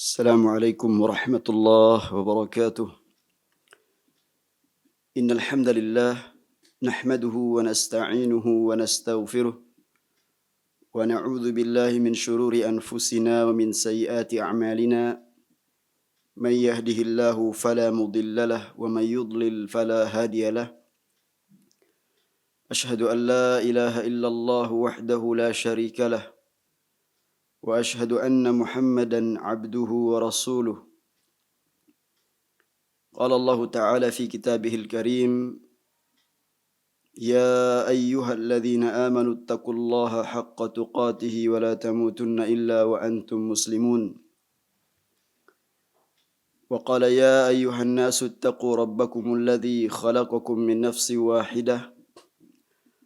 السلام عليكم ورحمة الله وبركاته. إن الحمد لله نحمده ونستعينه ونستغفره ونعوذ بالله من شرور أنفسنا ومن سيئات أعمالنا. من يهده الله فلا مضل له ومن يضلل فلا هادي له. أشهد أن لا إله إلا الله وحده لا شريك له وأشهد أن محمدا عبده ورسوله. قال الله تعالى في كتابه الكريم: يا أيها الذين آمنوا اتقوا الله حق تقاته ولا تموتن إلا وأنتم مسلمون. وقال: يا أيها الناس اتقوا ربكم الذي خلقكم من نفس واحدة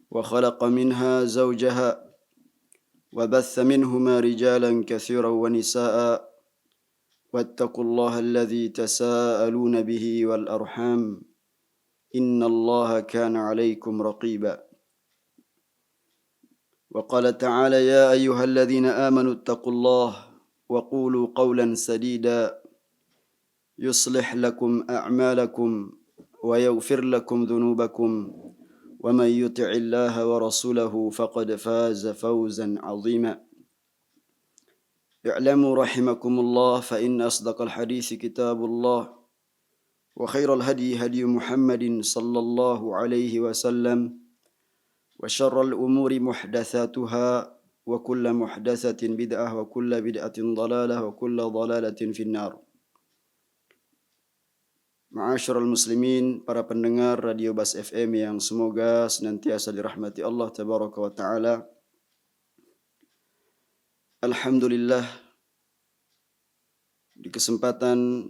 وخلق منها زوجها وبث منهما رجالا كثيرا ونساء واتقوا الله الذي تساءلون به والأرحام إن الله كان عليكم رقيبا. وقال تعالى: يا أيها الذين آمنوا اتقوا الله وقولوا قولا سديدا يصلح لكم أعمالكم ويغفر لكم ذنوبكم ومن يطع الله ورسوله فقد فاز فوزا عظيما. اعلموا رحمكم الله فإن أصدق الحديث كتاب الله وخير الهدي هدي محمد صلى الله عليه وسلم وشر الأمور محدثاتها وكل محدثة بدعة وكل بدعة ضلالة وكل ضلالة في النار. Ma'asyiral muslimin, para pendengar Radio Bas FM yang semoga senantiasa dirahmati Allah Tabaraka wa Ta'ala. Alhamdulillah, di kesempatan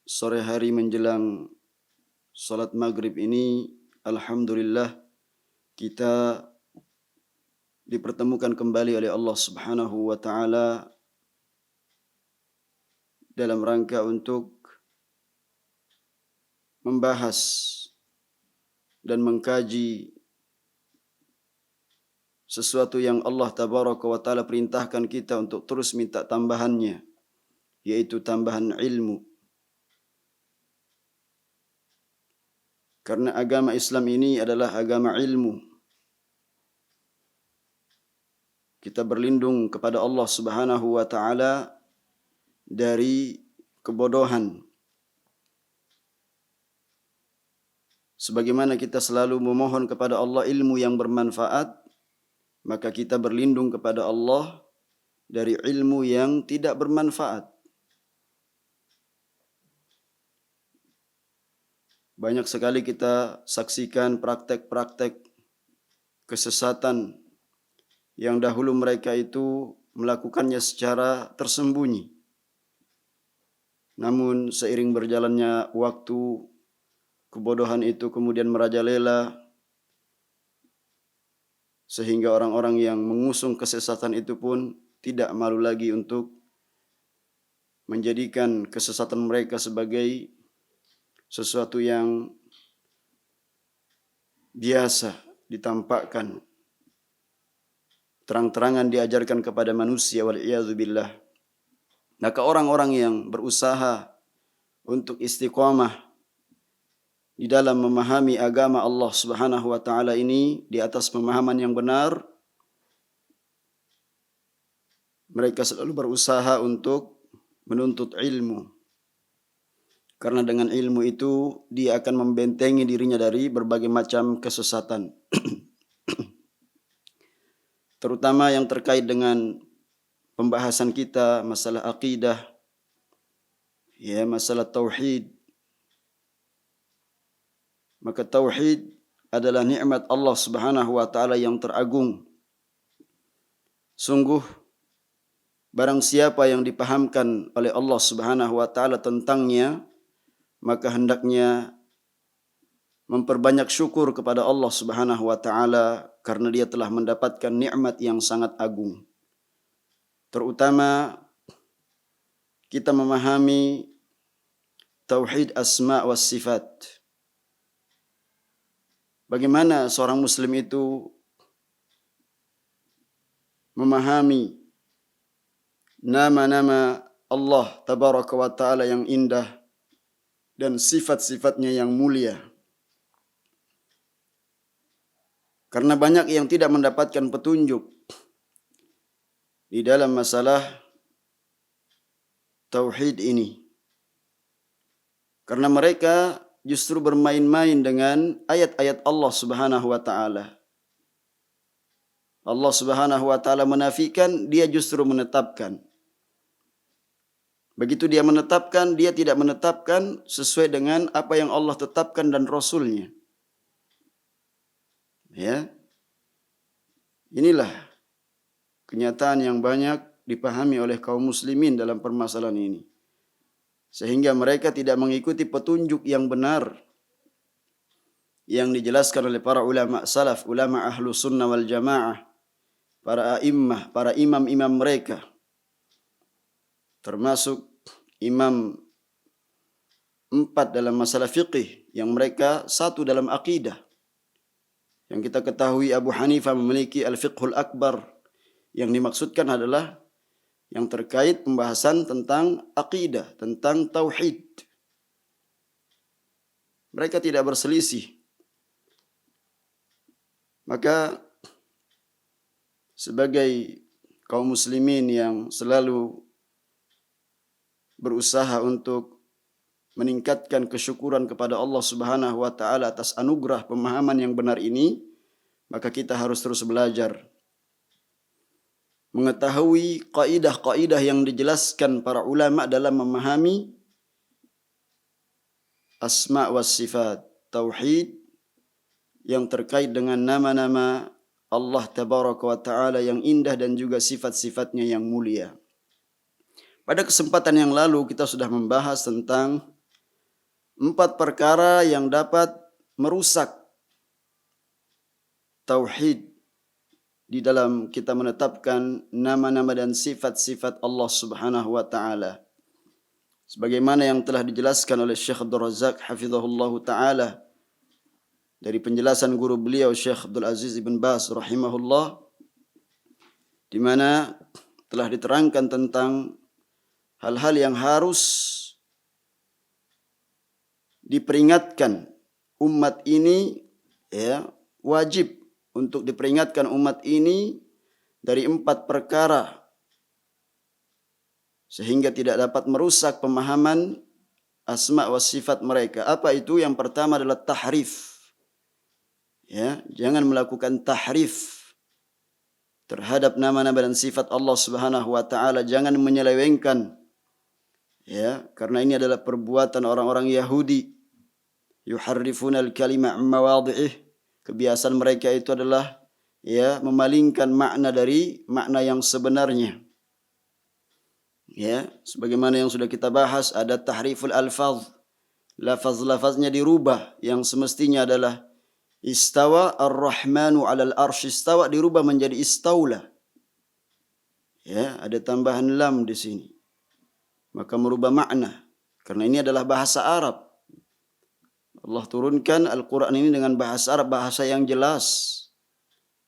sore hari menjelang salat maghrib ini, alhamdulillah kita dipertemukan kembali oleh Allah Subhanahu wa Ta'ala dalam rangka untuk membahas dan mengkaji sesuatu yang Allah Tabaraka wa Ta'ala perintahkan kita untuk terus minta tambahannya, yaitu tambahan ilmu. Karena agama Islam ini adalah agama ilmu. Kita berlindung kepada Allah Subhanahu wa Ta'ala dari kebodohan. Sebagaimana kita selalu memohon kepada Allah ilmu yang bermanfaat, maka kita berlindung kepada Allah dari ilmu yang tidak bermanfaat. Banyak sekali kita saksikan praktek-praktek kesesatan yang dahulu mereka itu melakukannya secara tersembunyi. Namun seiring berjalannya waktu, kebodohan itu kemudian merajalela sehingga orang-orang yang mengusung kesesatan itu pun tidak malu lagi untuk menjadikan kesesatan mereka sebagai sesuatu yang biasa ditampakkan, terang-terangan diajarkan kepada manusia, wal'iyadzubillah. Maka orang-orang yang berusaha untuk istiqamah di dalam memahami agama Allah Subhanahu wa Ta'ala ini di atas pemahaman yang benar, mereka selalu berusaha untuk menuntut ilmu. Karena dengan ilmu itu dia akan membentengi dirinya dari berbagai macam kesesatan. Terutama yang terkait dengan pembahasan kita masalah akidah, ya, masalah tauhid. Maka tauhid adalah nikmat Allah Subhanahu wa Ta'ala yang teragung. Sungguh barang siapa yang dipahamkan oleh Allah Subhanahu wa Ta'ala tentangnya, maka hendaknya memperbanyak syukur kepada Allah Subhanahu wa Ta'ala karena dia telah mendapatkan nikmat yang sangat agung. Terutama kita memahami tauhid asma wa sifat. Bagaimana seorang muslim itu memahami nama-nama Allah tabaraka wa ta'ala yang indah dan sifat-sifatnya yang mulia. Karena banyak yang tidak mendapatkan petunjuk di dalam masalah tauhid ini. Karena mereka justru bermain-main dengan ayat-ayat Allah Subhanahu wa taala. Allah Subhanahu wa taala menafikan, dia justru menetapkan. Begitu dia menetapkan, dia tidak menetapkan sesuai dengan apa yang Allah tetapkan dan Rasulnya. Ya. Inilah kenyataan yang banyak dipahami oleh kaum muslimin dalam permasalahan ini. Sehingga mereka tidak mengikuti petunjuk yang benar yang dijelaskan oleh para ulama salaf, ulama ahlu sunnah wal jamaah, para a'immah, para imam-imam mereka. Termasuk imam 4 dalam masalah fiqih, yang mereka 1 dalam akidah. Yang kita ketahui Abu Hanifah memiliki al-fiqhul akbar. Yang dimaksudkan adalah yang terkait pembahasan tentang akidah, tentang tauhid. Mereka tidak berselisih. Maka sebagai kaum muslimin yang selalu berusaha untuk meningkatkan kesyukuran kepada Allah Subhanahu wa taala atas anugerah pemahaman yang benar ini, maka kita harus terus belajar mengetahui kaidah-kaidah yang dijelaskan para ulama dalam memahami asma wa sifat, tauhid yang terkait dengan nama-nama Allah tabaraka wa taala yang indah dan juga sifat-sifatnya yang mulia. Pada kesempatan yang lalu kita sudah membahas tentang 4 perkara yang dapat merusak tauhid di dalam kita menetapkan nama-nama dan sifat-sifat Allah Subhanahu wa taala. Sebagaimana yang telah dijelaskan oleh Syekh Abdul Razak hafizahullahu taala dari penjelasan guru beliau Syekh Abdul Aziz Ibn Baz rahimahullah, di mana telah diterangkan tentang hal-hal yang harus diperingatkan umat ini, ya, wajib untuk diperingatkan umat ini dari 4 perkara sehingga tidak dapat merusak pemahaman asma wa sifat mereka. Apa itu? Yang pertama adalah tahrif. Ya, jangan melakukan tahrif terhadap nama-nama dan sifat Allah Subhanahu wa taala, jangan menyelewengkan. Ya, karena ini adalah perbuatan orang-orang Yahudi. Yuharrifuna al-kalima an mawadhi'ih. Kebiasaan mereka itu adalah, ya, memalingkan makna dari makna yang sebenarnya. Ya, sebagaimana yang sudah kita bahas, ada tahriful alfaz. Lafaz-lafaznya dirubah, yang semestinya adalah istawa ar-rahmanu 'alal arsy istawa dirubah menjadi istaula. Ya, ada tambahan lam di sini. Maka merubah makna, karena ini adalah bahasa Arab. Allah turunkan Al-Quran ini dengan bahasa Arab, bahasa yang jelas,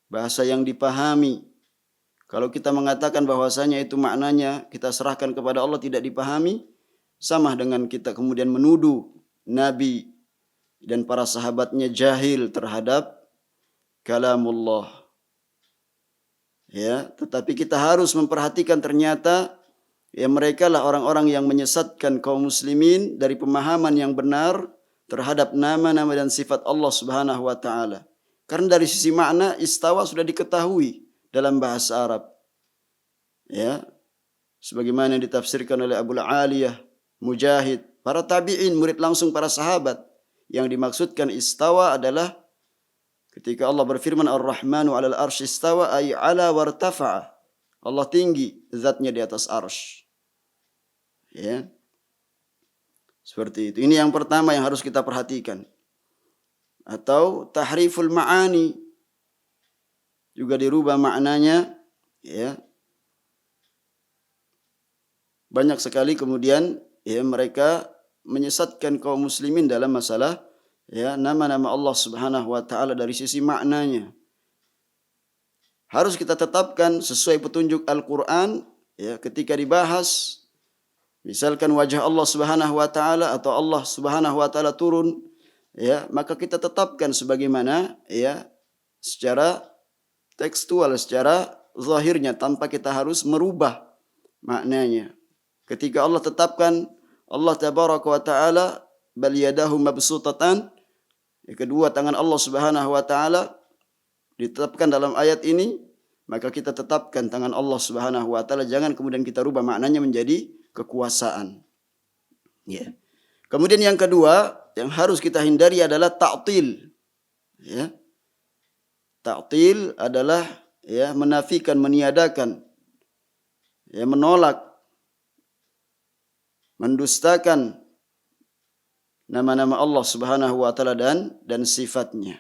bahasa yang dipahami. Kalau kita mengatakan bahwasanya itu maknanya kita serahkan kepada Allah tidak dipahami, sama dengan kita kemudian menuduh Nabi dan para sahabatnya jahil terhadap kalamullah. Ya, tetapi kita harus memperhatikan ternyata ya mereka lah orang-orang yang menyesatkan kaum muslimin dari pemahaman yang benar terhadap nama-nama dan sifat Allah Subhanahu wa taala. Karena dari sisi makna istawa sudah diketahui dalam bahasa Arab. Ya. Sebagaimana yang ditafsirkan oleh Abu Aliyah, Mujahid, para tabi'in, murid langsung para sahabat. Yang dimaksudkan istawa adalah ketika Allah berfirman Ar-Rahmanu 'alal arsy istawa ay 'ala wartafa'a. Allah tinggi zatnya di atas arsy. Ya. Seperti itu. Ini yang pertama yang harus kita perhatikan. Atau tahriful ma'ani, juga dirubah maknanya, ya. Banyak sekali kemudian ya mereka menyesatkan kaum muslimin dalam masalah ya nama-nama Allah Subhanahu wa taala dari sisi maknanya. Harus kita tetapkan sesuai petunjuk Al-Qur'an ya ketika dibahas Misalkan wajah Allah Subhanahu wa taala atau Allah Subhanahu wa taala turun, ya, maka kita tetapkan sebagaimana ya secara tekstual, secara zahirnya tanpa kita harus merubah maknanya. Ketika Allah tetapkan Allah tabaraka wa taala bal yadahu mabsutatan, kedua tangan Allah Subhanahu wa taala ditetapkan dalam ayat ini, maka kita tetapkan tangan Allah Subhanahu wa taala, jangan kemudian kita rubah maknanya menjadi kekuasaan. Ya. Kemudian yang kedua yang harus kita hindari adalah ta'til. Ya. Ta'til adalah ya menafikan, meniadakan, ya menolak, mendustakan nama-nama Allah Subhanahu wa taala dan sifatnya.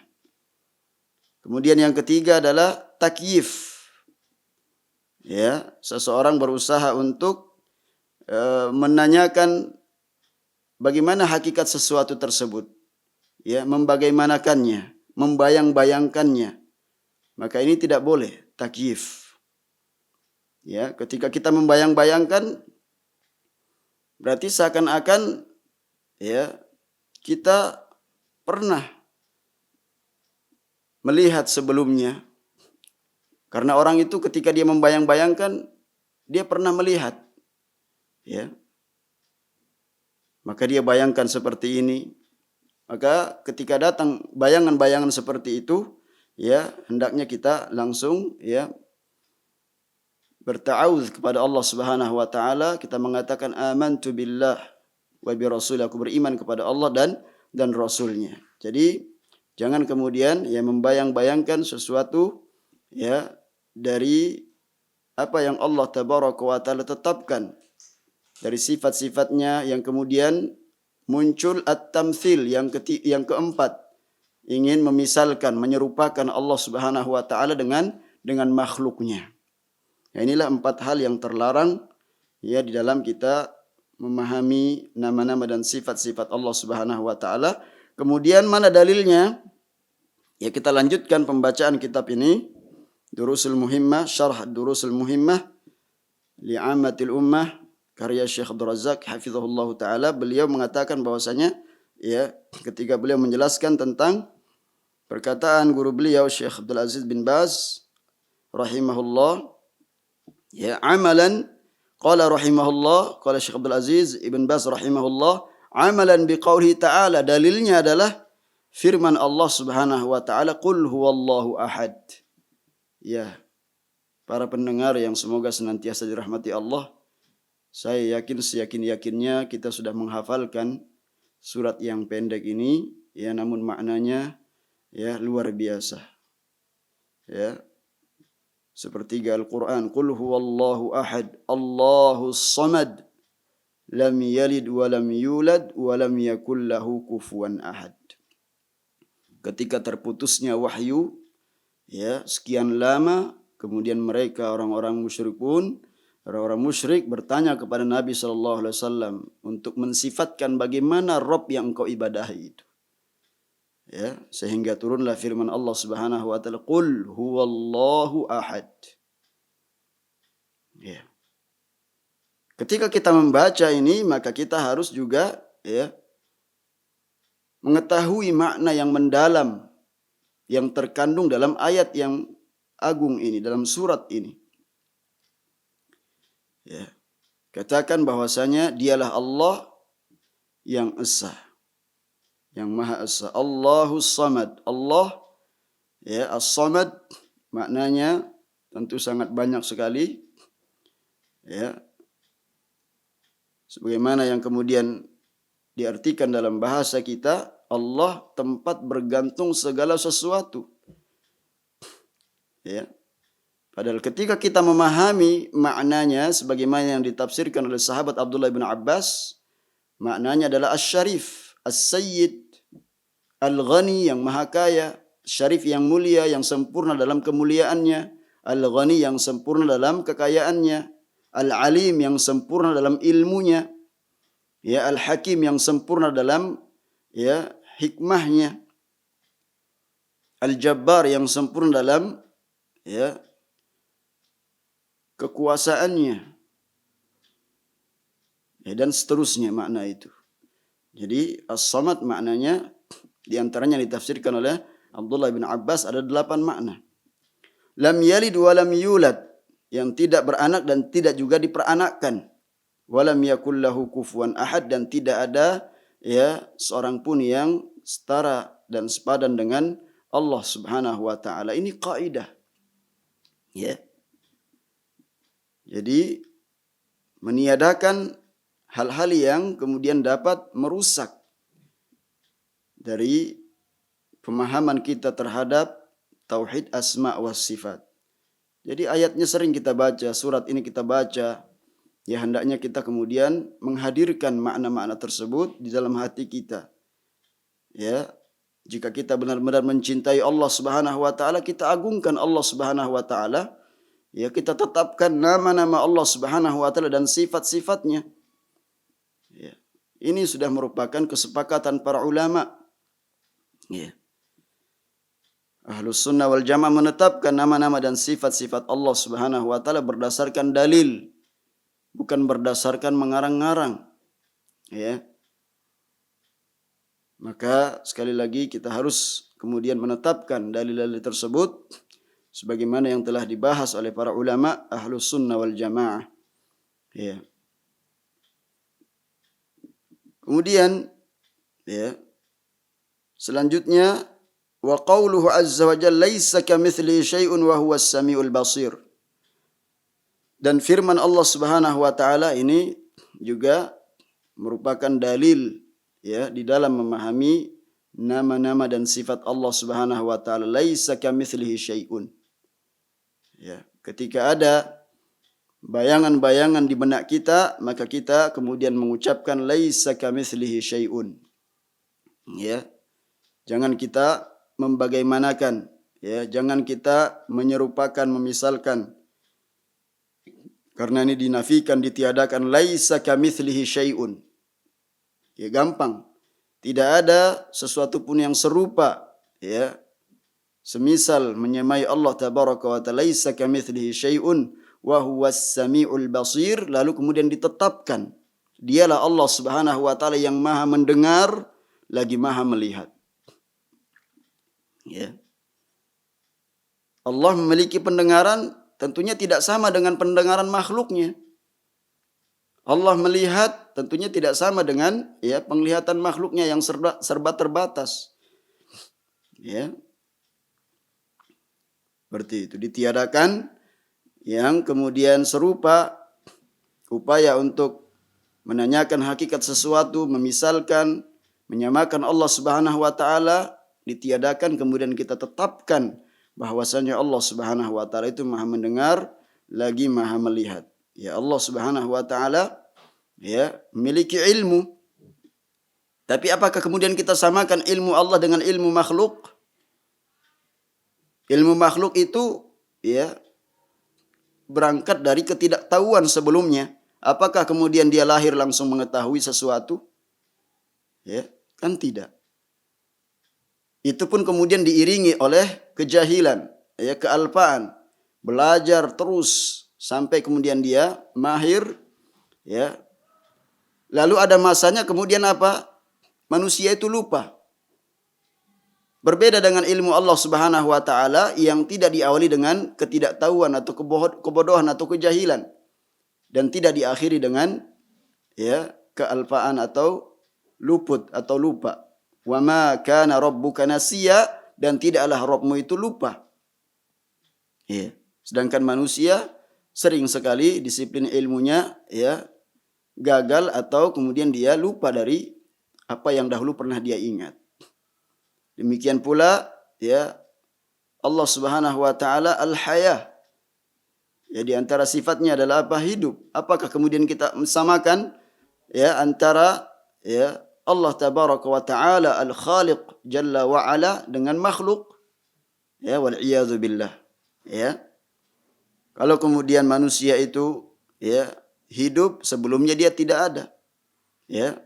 Kemudian yang ketiga adalah takyif. Ya, seseorang berusaha untuk menanyakan bagaimana hakikat sesuatu tersebut. Ya, membagaimanakannya, membayang-bayangkannya. Maka ini tidak boleh, takyif. Ya, ketika kita membayang-bayangkan berarti seakan-akan ya kita pernah melihat sebelumnya. Karena orang itu ketika dia membayang-bayangkan, dia pernah melihat. Ya. Maka dia bayangkan seperti ini. Maka ketika datang bayangan-bayangan seperti itu, ya hendaknya kita langsung ya berta'awudz kepada Allah Subhanahu wa taala, kita mengatakan amantu billah wa bi rasul, aku beriman kepada Allah dan rasulnya. Jadi jangan kemudian ya membayang-bayangkan sesuatu ya dari apa yang Allah tabaraka wa taala tetapkan dari sifat-sifatnya, yang kemudian muncul at-tamtsil yang keempat, ingin memisalkan, menyerupakan Allah Subhanahu wa taala dengan makhluknya. Nah, inilah 4 hal yang terlarang ya di dalam kita memahami nama-nama dan sifat-sifat Allah Subhanahu wa taala. Kemudian mana dalilnya? Ya kita lanjutkan pembacaan kitab ini, Durusul Muhimmah, Syarh Durusul Muhimmah li'ammatil ummah, karya Syekh Abdul Razak hafizahullah taala. Beliau mengatakan bahwasanya ya ketika beliau menjelaskan tentang perkataan guru beliau Syekh Abdul Aziz bin Baz rahimahullah, ya amalan qala rahimahullah, qala Syekh Abdul Aziz ibn Baz rahimahullah, amalan biqaulihi ta'ala, dalilnya adalah firman Allah Subhanahu wa taala, qul huwallahu ahad. Ya, para pendengar yang semoga senantiasa dirahmati Allah, saya yakin seyakin-yakinnya kita sudah menghafalkan surat yang pendek ini, ya namun maknanya ya luar biasa. Ya. Sepertiga Al-Qur'an, qul huwallahu ahad, Allahus samad, lam yalid wa lam yulad wa lam yakul lahu kufuwan ahad. Ketika terputusnya wahyu ya sekian lama, kemudian mereka orang-orang musyrik bertanya kepada Nabi SAW untuk mensifatkan bagaimana Rabb yang engkau ibadahi itu. Ya, sehingga turunlah firman Allah Subhanahu wa taala, qul huwallahu ahad. Ya. Ketika kita membaca ini, maka kita harus juga ya mengetahui makna yang mendalam yang terkandung dalam ayat yang agung ini, dalam surat ini. Ya. Katakan bahwasanya dialah Allah yang esa, yang maha esa. Allahus samad. Allah ya as-samad maknanya tentu sangat banyak sekali. Ya. Sebagaimana yang kemudian diartikan dalam bahasa kita, Allah tempat bergantung segala sesuatu. Ya. Padahal ketika kita memahami maknanya sebagaimana yang ditafsirkan oleh sahabat Abdullah bin Abbas, maknanya adalah Asy-Syarif, As-Sayyid, Al-Ghani yang maha kaya, Syarif yang mulia, yang sempurna dalam kemuliaannya, Al-Ghani yang sempurna dalam kekayaannya, Al-Alim yang sempurna dalam ilmunya, ya Al-Hakim yang sempurna dalam ya hikmahnya, Al-Jabbar yang sempurna dalam ya kekuasaannya. Ya, dan seterusnya makna itu. Jadi as-samad maknanya diantaranya ditafsirkan oleh Abdullah bin Abbas ada 8 makna. Lam yalid wa lam yulad, yang tidak beranak dan tidak juga diperanakkan. Walam yakul lahu kufuwan ahad, dan tidak ada ya seorang pun yang setara dan sepadan dengan Allah Subhanahu wa taala. Ini kaidah. Ya. Jadi meniadakan hal-hal yang kemudian dapat merusak dari pemahaman kita terhadap tauhid asma wa sifat. Jadi ayatnya sering kita baca, surat ini kita baca, ya hendaknya kita kemudian menghadirkan makna-makna tersebut di dalam hati kita. Ya, jika kita benar-benar mencintai Allah Subhanahu wa taala, kita agungkan Allah Subhanahu wa taala, ya kita tetapkan nama-nama Allah Subhanahu wa taala dan sifat-sifatnya. Ya. Ini sudah merupakan kesepakatan para ulama. Ya. Ahlus sunnah wal jamaah menetapkan nama-nama dan sifat-sifat Allah Subhanahu wa taala berdasarkan dalil, bukan berdasarkan mengarang-ngarang. Ya. Maka sekali lagi kita harus kemudian menetapkan dalil-dalil tersebut sebagaimana yang telah dibahas oleh para ulama Ahlus sunnah wal jamaah. Ya. Kemudian ya, selanjutnya wa qauluhu azza wa jalla laisa kamitslihi syai'un wa huwas samiul basir. Dan firman Allah Subhanahu wa taala ini juga merupakan dalil ya di dalam memahami nama-nama dan sifat Allah Subhanahu wa taala. Laisa kamitslihi syai'un. Ya, ketika ada bayangan-bayangan di benak kita, maka kita kemudian mengucapkan laisa kamitslihi syai'un. Ya. Jangan kita membagaimanakan, ya, jangan kita menyerupakan, memisalkan. Karena ini dinafikan, ditiadakan laisa kamitslihi syai'un. Ya, gampang. Tidak ada sesuatu pun yang serupa, ya. Semisal menyamai Allah tabaraka wa taala laisa kamitslihi syai'un wa huwas samiul basir, lalu kemudian ditetapkan dialah Allah Subhanahu wa taala yang Maha mendengar lagi Maha melihat. Ya. Allah memiliki pendengaran tentunya tidak sama dengan pendengaran makhluknya. Allah melihat tentunya tidak sama dengan ya penglihatan makhluknya yang serba terbatas. Ya. Seperti itu ditiadakan yang kemudian serupa upaya untuk menanyakan hakikat sesuatu, memisalkan, menyamakan Allah Subhanahu wa taala ditiadakan, kemudian kita tetapkan bahwasanya Allah Subhanahu wa taala itu Maha mendengar lagi Maha melihat. Ya, Allah Subhanahu wa taala ya memiliki ilmu. Tapi apakah kemudian kita samakan ilmu Allah dengan ilmu makhluk? Ilmu makhluk itu ya berangkat dari ketidaktahuan sebelumnya. Apakah kemudian dia lahir langsung mengetahui sesuatu? Ya, kan tidak. Itu pun kemudian diiringi oleh kejahilan, ya, kealpaan. Belajar terus sampai kemudian dia mahir, ya. Lalu ada masanya kemudian apa? Manusia itu lupa. Berbeda dengan ilmu Allah Subhanahu wa taala yang tidak diawali dengan ketidaktahuan atau kebodohan atau kejahilan dan tidak diakhiri dengan ya kealpaan atau luput atau lupa. Wa ma kana rabbuka nasiya, dan tidaklah Rabbmu itu lupa. Ya. Sedangkan manusia sering sekali disiplin ilmunya ya gagal atau kemudian dia lupa dari apa yang dahulu pernah dia ingat. Demikian pula ya Allah Subhanahu wa taala al-hayah. Ya, di antara sifatnya adalah apa? Hidup. Apakah kemudian kita mensamakan ya antara ya Allah tabaraka wa taala al-khaliq jalla wa ala dengan makhluk? Ya, wal iyadzu billah. Ya. Kalau kemudian manusia itu ya hidup, sebelumnya dia tidak ada. Ya.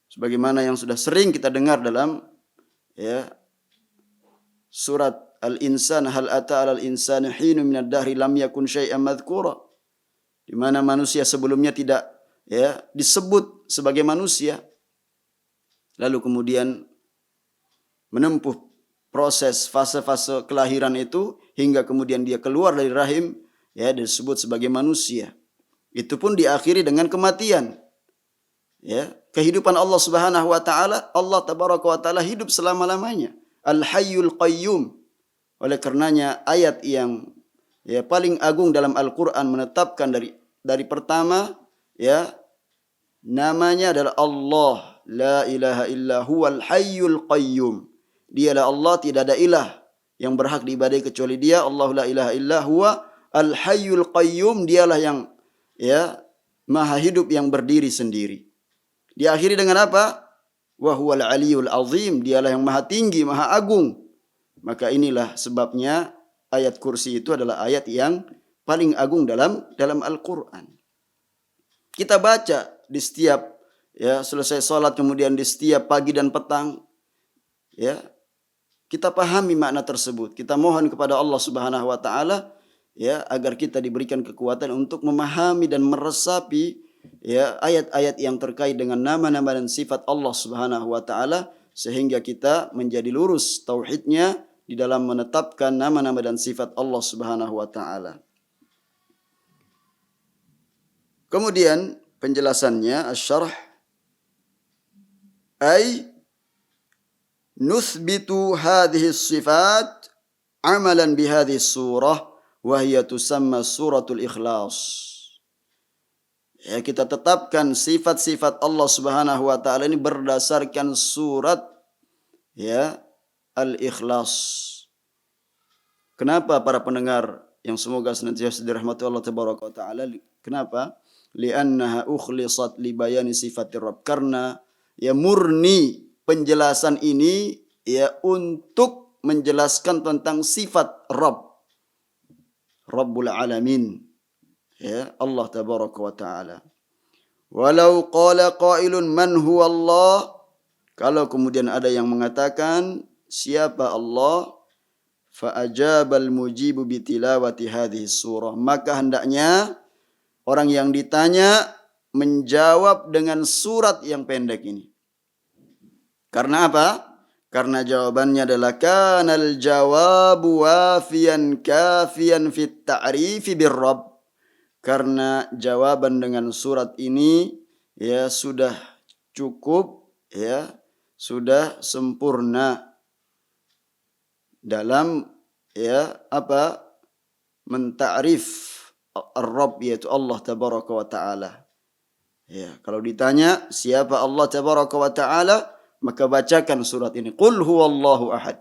Sebagaimana yang sudah sering kita dengar dalam ya surat Al-Insan, hal ata 'alal insani hinun minad dahri lam yakun syai'an madhkura. Di mana manusia sebelumnya tidak ya disebut sebagai manusia, lalu kemudian menempuh proses fase-fase kelahiran itu hingga kemudian dia keluar dari rahim, ya disebut sebagai manusia. Itu pun diakhiri dengan kematian. Ya, kehidupan Allah Subhanahu wa taala, Allah tabaraka wa taala hidup selama-lamanya. Al-Hayyul Qayyum. Oleh karenanya ayat yang ya paling agung dalam Al-Qur'an menetapkan dari pertama, ya namanya adalah Allah, la ilaha illa huwal hayyul qayyum. Dialah Allah, tidak ada ilah yang berhak diibadahi kecuali Dia. Allah la ilaha illa huwa al hayyul qayyum. Dialah yang ya maha hidup yang berdiri sendiri. Diakhiri dengan apa? Wa huwal aliyul azim. Dialah yang maha tinggi, maha agung. Maka inilah sebabnya ayat kursi itu adalah ayat yang paling agung dalam Al-Qur'an. Kita baca di setiap ya selesai sholat, kemudian di setiap pagi dan petang, ya kita pahami makna tersebut. Kita mohon kepada Allah Subhanahu wa taala ya agar kita diberikan kekuatan untuk memahami dan meresapi ya ayat-ayat yang terkait dengan nama-nama dan sifat Allah Subhanahu wa taala, sehingga kita menjadi lurus tauhidnya di dalam menetapkan nama-nama dan sifat Allah Subhanahu wa taala. Kemudian penjelasannya asy-syarh ay nuthbitu hadhihi sifat amalan bihadhihi surah wa hiya tusamma suratul ikhlas. Ya, kita tetapkan sifat-sifat Allah Subhanahu wa taala ini berdasarkan surat ya Al-Ikhlas. Kenapa para pendengar yang semoga senantiasa dirahmati Allah tabaraka wa taala? Kenapa? Li'annaha ukhlisat li bayani sifatir Rabb. Karena ya murni penjelasan ini ya untuk menjelaskan tentang sifat Rabb. Rabbul Alamin. Ya, Allah tabaraka wa ta'ala. Walau qala qailun man huwa Allah, kalau kemudian ada yang mengatakan siapa Allah, fa ajabal mujibu bi tilawati hadhihi surah, maka hendaknya orang yang ditanya menjawab dengan surat yang pendek ini. Karena apa? Karena jawabannya adalah kanal jawabu wafiyan kafiyan fit ta'rifi bir Rabb. Karena jawaban dengan surat ini ya sudah cukup, ya sudah sempurna dalam ya apa mentakrif ar-Rabb, yaitu Allah tabaraka wa taala. Ya, kalau ditanya siapa Allah tabaraka wa taala, maka bacakan surat ini. Qul huwallahu ahad.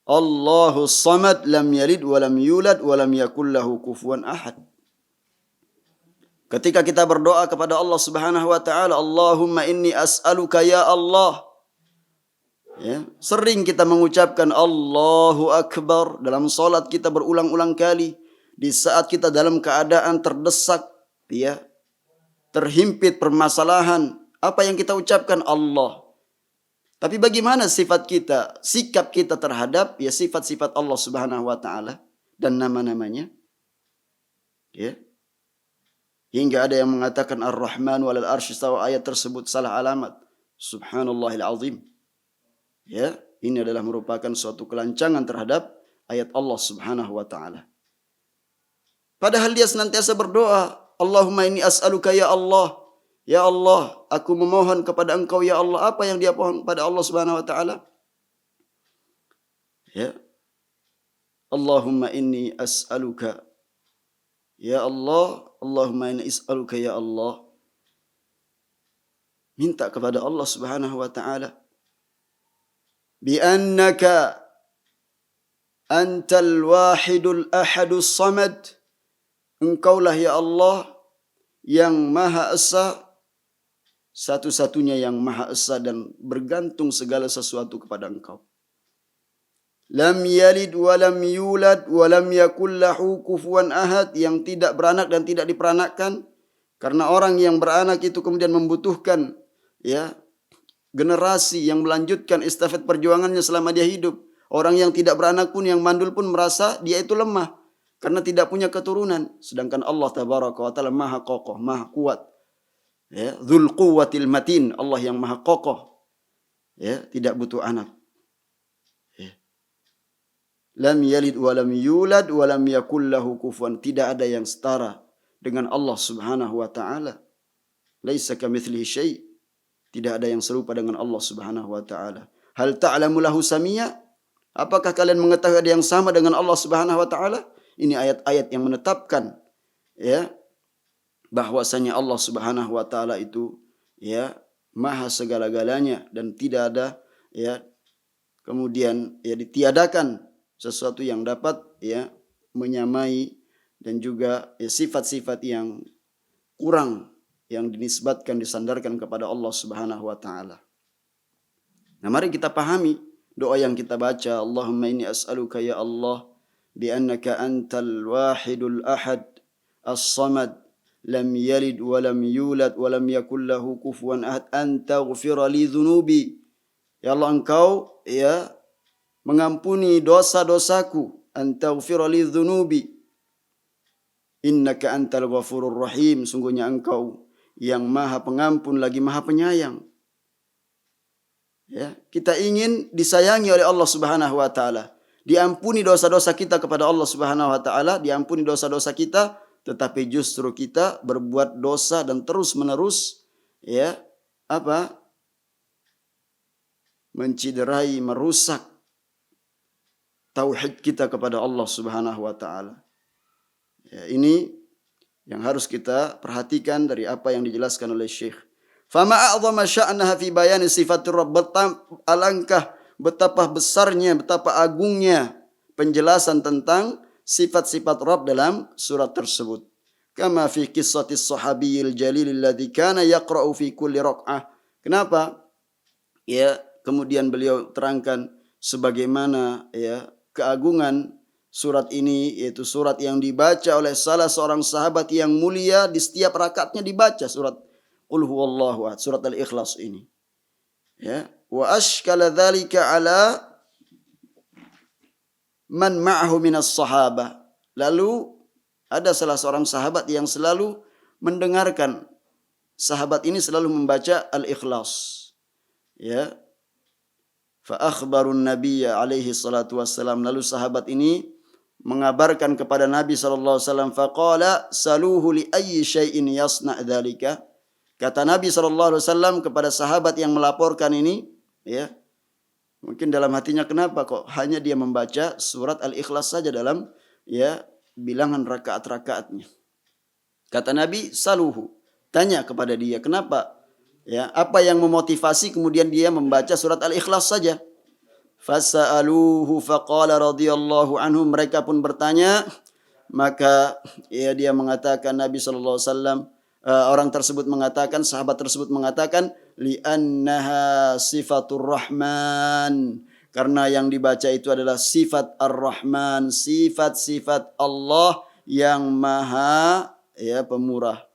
Allahus samad, lam yalid wa lam yulad wa lam yakul lahu kufuwan ahad. Ketika kita berdoa kepada Allah Subhanahu wa taala, Allahumma inni as'aluka ya Allah. Ya, sering kita mengucapkan Allahu Akbar dalam salat kita berulang-ulang kali. Di saat kita dalam keadaan terdesak, ya, terhimpit permasalahan, apa yang kita ucapkan? Allah. Tapi bagaimana sifat kita, sikap kita terhadap ya sifat-sifat Allah Subhanahu wa taala dan nama-namanya? Ya. Hingga ada yang mengatakan Ar-Rahman walal arsy istawa, ayat tersebut salah alamat. Subhanallahil azim. Ya, ini adalah merupakan suatu kelancangan terhadap ayat Allah Subhanahu wa taala. Padahal dia senantiasa berdoa, Allahumma inni as'aluka ya Allah. Ya Allah, aku memohon kepada Engkau ya Allah. Apa yang dia mohon pada Allah Subhanahu wa taala? Ya. Allahumma inni as'aluka ya Allah, Allahumma inni as'aluka ya Allah. Minta kepada Allah Subhanahu wa taala. Bi annaka antal wahidul ahadus samad. Engkaulah ya Allah yang Maha Esa, satu-satunya yang Maha Esa dan bergantung segala sesuatu kepada Engkau. Lam yalid wa lam yulad wa lam yakul lahu kufuwan ahad, yang tidak beranak dan tidak diperanakkan. Karena orang yang beranak itu kemudian membutuhkan ya generasi yang melanjutkan estafet perjuangannya selama dia hidup. Orang yang tidak beranak pun, yang mandul pun merasa dia itu lemah karena tidak punya keturunan. Sedangkan Allah tabaraka wa taala maha kokoh, maha kuat, Ya, Dzul Quwwatil Matin, Allah yang maha kokoh, ya, tidak butuh anak. Ya. Lam yalid wa lam yulad wa lam yakul lahu kufuwan, tidak ada yang setara dengan Allah Subhanahu wa taala. Laisa kamitslihi syai', tidak ada yang serupa dengan Allah Subhanahu wa taala. Hal ta'lamu lahu samia? Apakah kalian mengetahui ada yang sama dengan Allah Subhanahu wa taala? Ini ayat-ayat yang menetapkan, ya, bahwasanya Allah Subhanahu wa taala itu, ya, maha segala-galanya dan tidak ada, ya, kemudian, ya, ditiadakan sesuatu yang dapat, ya, menyamai dan juga, ya, sifat-sifat yang kurang yang dinisbatkan, disandarkan kepada Allah Subhanahu wa taala. Nah, mari kita pahami doa yang kita baca, Allahumma inni as'aluka ya Allah bi annaka antal wahidul ahad as-samad lam yalid wa lam yulad wa lam yakul lahu kufuwan ahad an taghfira li dhunubi. Ya Allah, Engkau, ya, mengampuni dosa-dosaku, an taghfira li dhunubi innaka antal ghafurur rahim, sungguhnya Engkau yang maha pengampun lagi maha penyayang. Ya, kita ingin disayangi oleh Allah Subhanahu wa taala. Diampuni dosa-dosa kita kepada Allah Subhanahu wa taala, diampuni dosa-dosa kita, tetapi justru kita berbuat dosa dan terus-menerus, ya, apa? Menciderai, merusak tauhid kita kepada Allah Subhanahu wa taala. Ya, ini yang harus kita perhatikan dari apa yang dijelaskan oleh Syekh. Fama a'zama sya'naha fi bayani sifatir Rabb. Alangkah betapa besarnya, betapa agungnya penjelasan tentang sifat-sifat Rabb dalam surat tersebut. Kama fi qissatis sahabiyil jalil alladhi kana yaqra'u fi kulli rak'ah. Kenapa? Ya, kemudian beliau terangkan sebagaimana, ya, keagungan surat ini, yaitu surat yang dibaca oleh salah seorang sahabat yang mulia, di setiap rakaatnya dibaca surat Qul huwallahu ahad, surat Al-Ikhlas ini. Ya, wa ashkala dzalika ala man ma'ahu minas sahabah. Lalu ada salah seorang sahabat yang selalu mendengarkan, sahabat ini selalu membaca Al-Ikhlas. Ya, fa akhbarun nabiyya alaihi salatu wassalam, lalu sahabat ini mengabarkan kepada Nabi sallallahu alaihi wasallam, faqala saluhu li ayyi syai'in yasna' dzalika. Kata Nabi sallallahu alaihi wasallam kepada sahabat yang melaporkan ini, ya, mungkin dalam hatinya, kenapa kok hanya dia membaca surat Al-Ikhlas saja dalam, ya, bilangan rakaat-rakaatnya. Kata Nabi, saluhu, tanya kepada dia, kenapa? Ya, apa yang memotivasi kemudian dia membaca surat Al-Ikhlas saja? Fasa'aluhu faqala radhiyallahu anhu, mereka pun bertanya, maka, ya, dia mengatakan, Nabi sallallahu alaihi wasallam, orang tersebut mengatakan, sahabat tersebut mengatakan, li'annaha sifatur rahman, karena yang dibaca itu adalah sifat ar-Rahman, sifat-sifat Allah yang maha, ya, pemurah,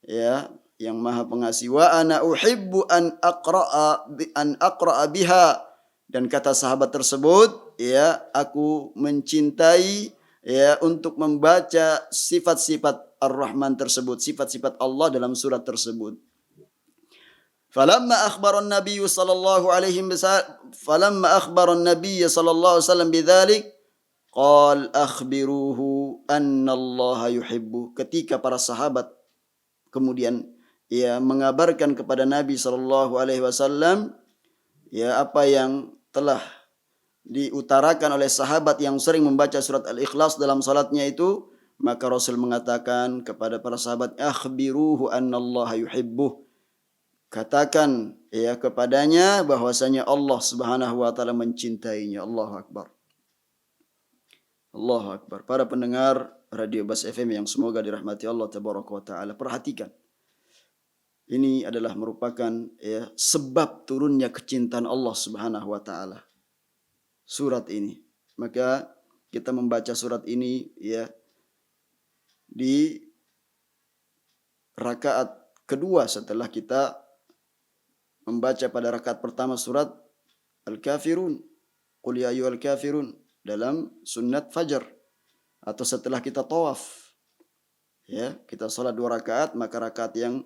ya, yang maha pengasih. Wa ana uhibbu an aqra'a biha, dan kata sahabat tersebut, ya, aku mencintai, ya, untuk membaca sifat-sifat Ar-Rahman tersebut, sifat-sifat Allah dalam surat tersebut. Falamma akhbaran Nabi sallallahu alaihi wasallam bidzalik qal akhbiruhu anna Allah yuhibbu. Ketika para sahabat kemudian, ya, mengabarkan kepada Nabi sallallahu alaihi wasallam, ya, apa yang telah diutarakan oleh sahabat yang sering membaca surat Al-Ikhlas dalam salatnya itu, maka Rasul mengatakan kepada para sahabat, akhbiruhu annallaha yuhibbuh. Katakan, ya, kepadanya bahwasanya Allah Subhanahu wa taala mencintainya. Allahu akbar. Allahu akbar. Para pendengar Radio Bas FM yang semoga dirahmati Allah tabaraka wa taala, perhatikan. Ini adalah merupakan, ya, sebab turunnya kecintaan Allah Subhanahu wa taala, surat ini. Maka kita membaca surat ini, ya, di rakaat kedua setelah kita membaca pada rakaat pertama surat Al-Kafirun, Qul ya ayyuhal kafirun, dalam sunat fajar, atau setelah kita tawaf. Ya, kita salat 2 rakaat, maka rakaat yang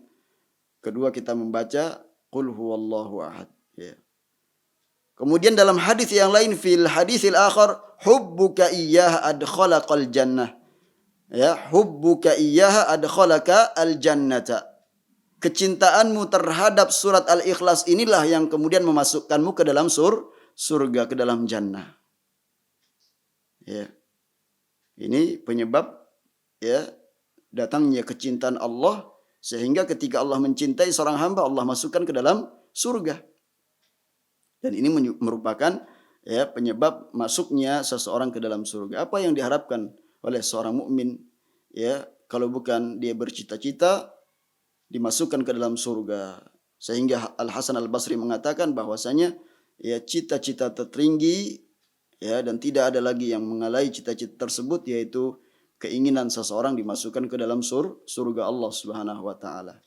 kedua kita membaca qul huwallahu ahad. Ya. Kemudian dalam hadis yang lain, fil hadisil akhar, hubbuka iyyaha adkhalaqal jannah. Ya, hubbuka iyyaha adkhalaka al jannata. Kecintaanmu terhadap surat Al-Ikhlas inilah yang kemudian memasukkanmu ke dalam surga, ke dalam jannah. Ya. Ini penyebab ya datangnya kecintaan Allah, sehingga ketika Allah mencintai seorang hamba, Allah masukkan ke dalam surga. Dan ini merupakan ya penyebab masuknya seseorang ke dalam surga. Apa yang diharapkan oleh seorang mukmin ya, kalau bukan dia bercita-cita dimasukkan ke dalam surga. Sehingga Al-Hasan Al-Basri mengatakan bahwasanya ya cita-cita tertinggi ya, dan tidak ada lagi yang mengalai cita-cita tersebut, yaitu keinginan seseorang dimasukkan ke dalam surga Allah Subhanahu wa taala.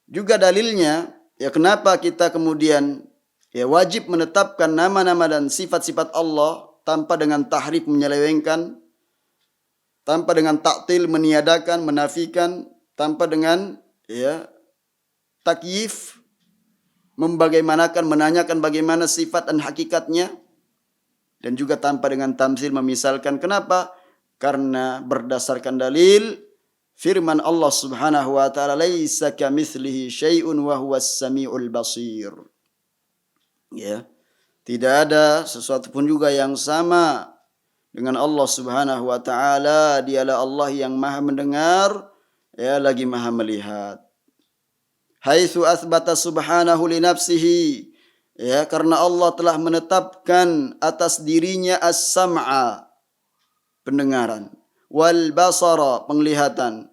Juga dalilnya ya kenapa kita kemudian ya wajib menetapkan nama-nama dan sifat-sifat Allah tanpa dengan tahrif menyelewengkan, tanpa dengan taktil meniadakan, menafikan, tanpa dengan ya takyif membagaimanakan, menanyakan bagaimana sifat dan hakikatnya, dan juga tanpa dengan tamsil memisalkan. Kenapa? Karena berdasarkan dalil firman Allah Subhanahu wa taala, laisa kamitslihi syai'un wa huwas samiul basir. Ya. Tidak ada sesuatu pun juga yang sama dengan Allah Subhanahu wa taala. Dialah Allah yang Maha mendengar ya lagi Maha melihat. Haitsu atsbata subhanahu li nafsihi, ya, karena Allah telah menetapkan atas dirinya as-sam'a, pendengaran, wal basara, penglihatan,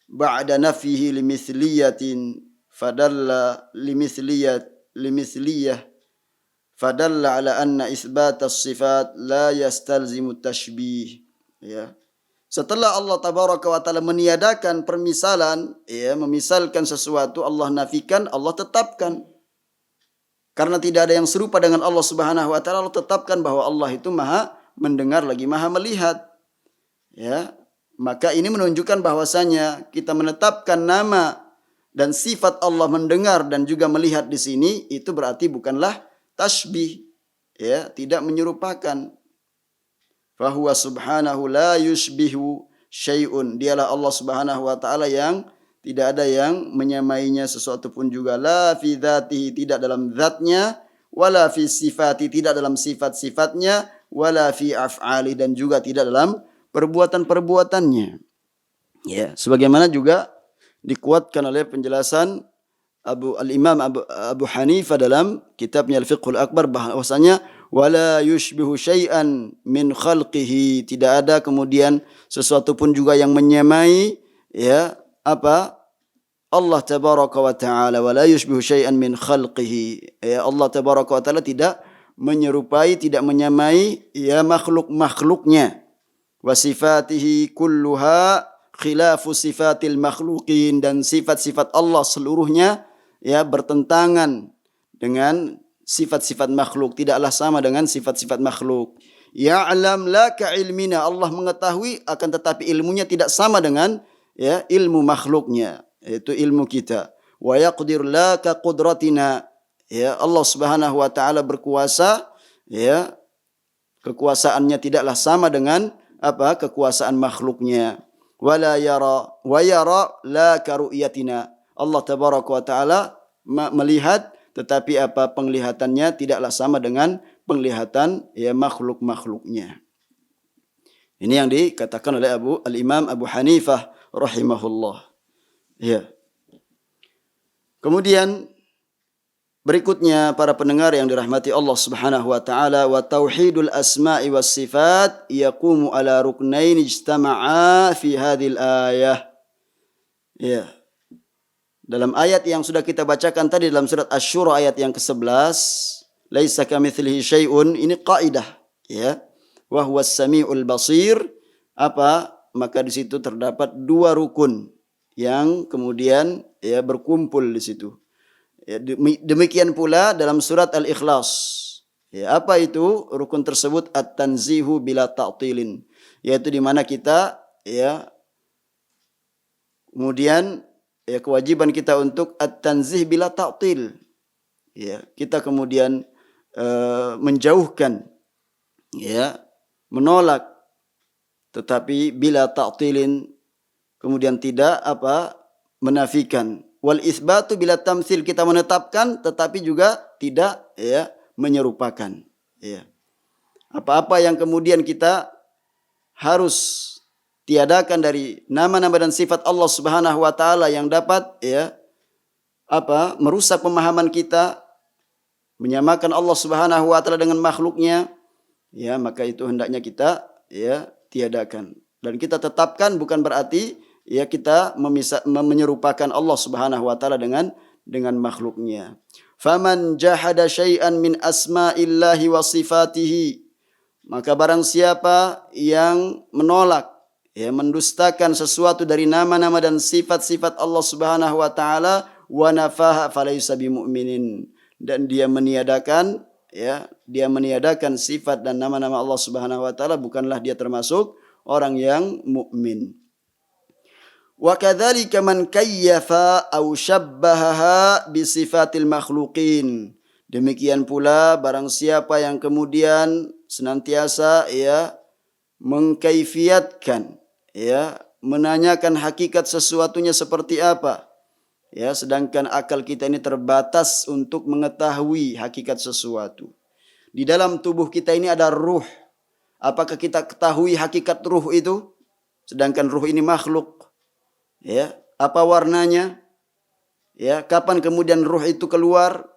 ba'da nafihi limithliyatin fadalla limithliyah fadalla ala anna itsbat as-sifat la yastalzimu tashbih. Ya. Setelah Allah tabaraka wa taala meniadakan permisalan, ya, memisalkan sesuatu, Allah nafikan, Allah tetapkan. Karena tidak ada yang serupa dengan Allah Subhanahu wa taala, Allah tetapkan bahwa Allah itu Maha mendengar lagi Maha melihat. Ya, maka ini menunjukkan bahwasanya kita menetapkan nama dan sifat Allah mendengar dan juga melihat di sini, itu berarti bukanlah tasbih, ya, tidak menyerupakan. Fahuwa subhanahu la yushbihu syai'un. Dialah Allah Subhanahu wa taala yang tidak ada yang menyamainya sesuatu pun juga. La fi dzatihi, tidak dalam zatnya, wala fi sifati, tidak dalam sifat-sifatnya, wala fi af'ali, dan juga tidak dalam perbuatan-perbuatannya. Ya, sebagaimana juga dikuatkan oleh penjelasan Al-Imam Abu Hanifah dalam kitabnya Al-Fiqhul Akbar, bahwasanya wala yushbihu syai'an min khalqihi, tidak ada kemudian sesuatu pun juga yang menyamai ya apa Allah tabaraka wa taala, wala yushbihu syai'an min khalqihi, ya, Allah tabaraka wa taala tidak menyerupai, tidak menyamai ya makhluk-makhluknya. Wa sifatihi kulluha khilafu sifatil makhluqin, dan sifat-sifat Allah seluruhnya ya bertentangan dengan sifat-sifat makhluk, tidaklah sama dengan sifat-sifat makhluk. Ya'lam la ka ilmina, Allah mengetahui akan tetapi ilmunya tidak sama dengan ya ilmu makhluknya, yaitu ilmu kita. Wa yaqdir la ka qudratina, ya, Allah Subhanahu wa taala berkuasa, ya, kekuasaannya tidaklah sama dengan apa kekuasaan makhluknya. Wala yara wa yara la ka ru'yatina, Allah tabaraka wa taala melihat, tetapi apa penglihatannya tidaklah sama dengan penglihatan ya makhluk-makhluknya. Ini yang dikatakan oleh Al-Imam Abu Hanifah rahimahullah. Ya. Kemudian berikutnya para pendengar yang dirahmati Allah Subhanahu wa taala, wa tauhidul asma'i was sifat yaqumu ala ruknain ijtama'a fi hadhil ayah. Ya. Dalam ayat yang sudah kita bacakan tadi dalam surat Asy-Syura ayat yang ke-11, laisa kamitslihi syai'un, ini kaidah, ya. Wa huwas samiul basir. Apa? Maka di situ terdapat dua rukun yang kemudian ya berkumpul di situ. Ya, demikian pula dalam surat Al-Ikhlas. Ya, apa itu rukun tersebut? At-tanzihu bila ta'tilin, yaitu di mana kita ya kemudian ya kewajiban kita untuk at-tanzih bila ta'til. Ya, kita kemudian menjauhkan, ya, menolak, tetapi bila ta'tilin, kemudian tidak menafikan. Wal isbatu bila tamtsil, kita menetapkan tetapi juga tidak, ya, menyerupakan. Ya. Apa-apa yang kemudian kita harus tiadakan dari nama-nama dan sifat Allah Subhanahu wa taala yang dapat, ya, merusak pemahaman kita, menyamakan Allah Subhanahu wa taala dengan makhluknya, ya, maka itu hendaknya kita, ya, tiadakan. Dan kita tetapkan bukan berarti, ya, kita menyerupakan Allah Subhanahu wa taala dengan makhluknya. Faman jahada syai'an min asma'illahi wa sifatihi, maka barang siapa yang menolak, ya, mendustakan sesuatu dari nama-nama dan sifat-sifat Allah Subhanahu wa taala, wa nafaha falaysa bimu'minin, dan dia meniadakan, ya, dia meniadakan sifat dan nama-nama Allah Subhanahu wa taala, bukanlah dia termasuk orang yang mukmin. Wa kadzalika man kayyafa aw syabbahaha bi sifatil makhluqin. Demikian pula barang siapa yang kemudian senantiasa, ya, mengkaifiatkan, ya, menanyakan hakikat sesuatunya seperti apa, ya, sedangkan akal kita ini terbatas untuk mengetahui hakikat sesuatu. Di dalam tubuh kita ini ada ruh. Apakah kita ketahui hakikat ruh itu? Sedangkan ruh ini makhluk. Ya, apa warnanya? Ya, kapan kemudian ruh itu keluar?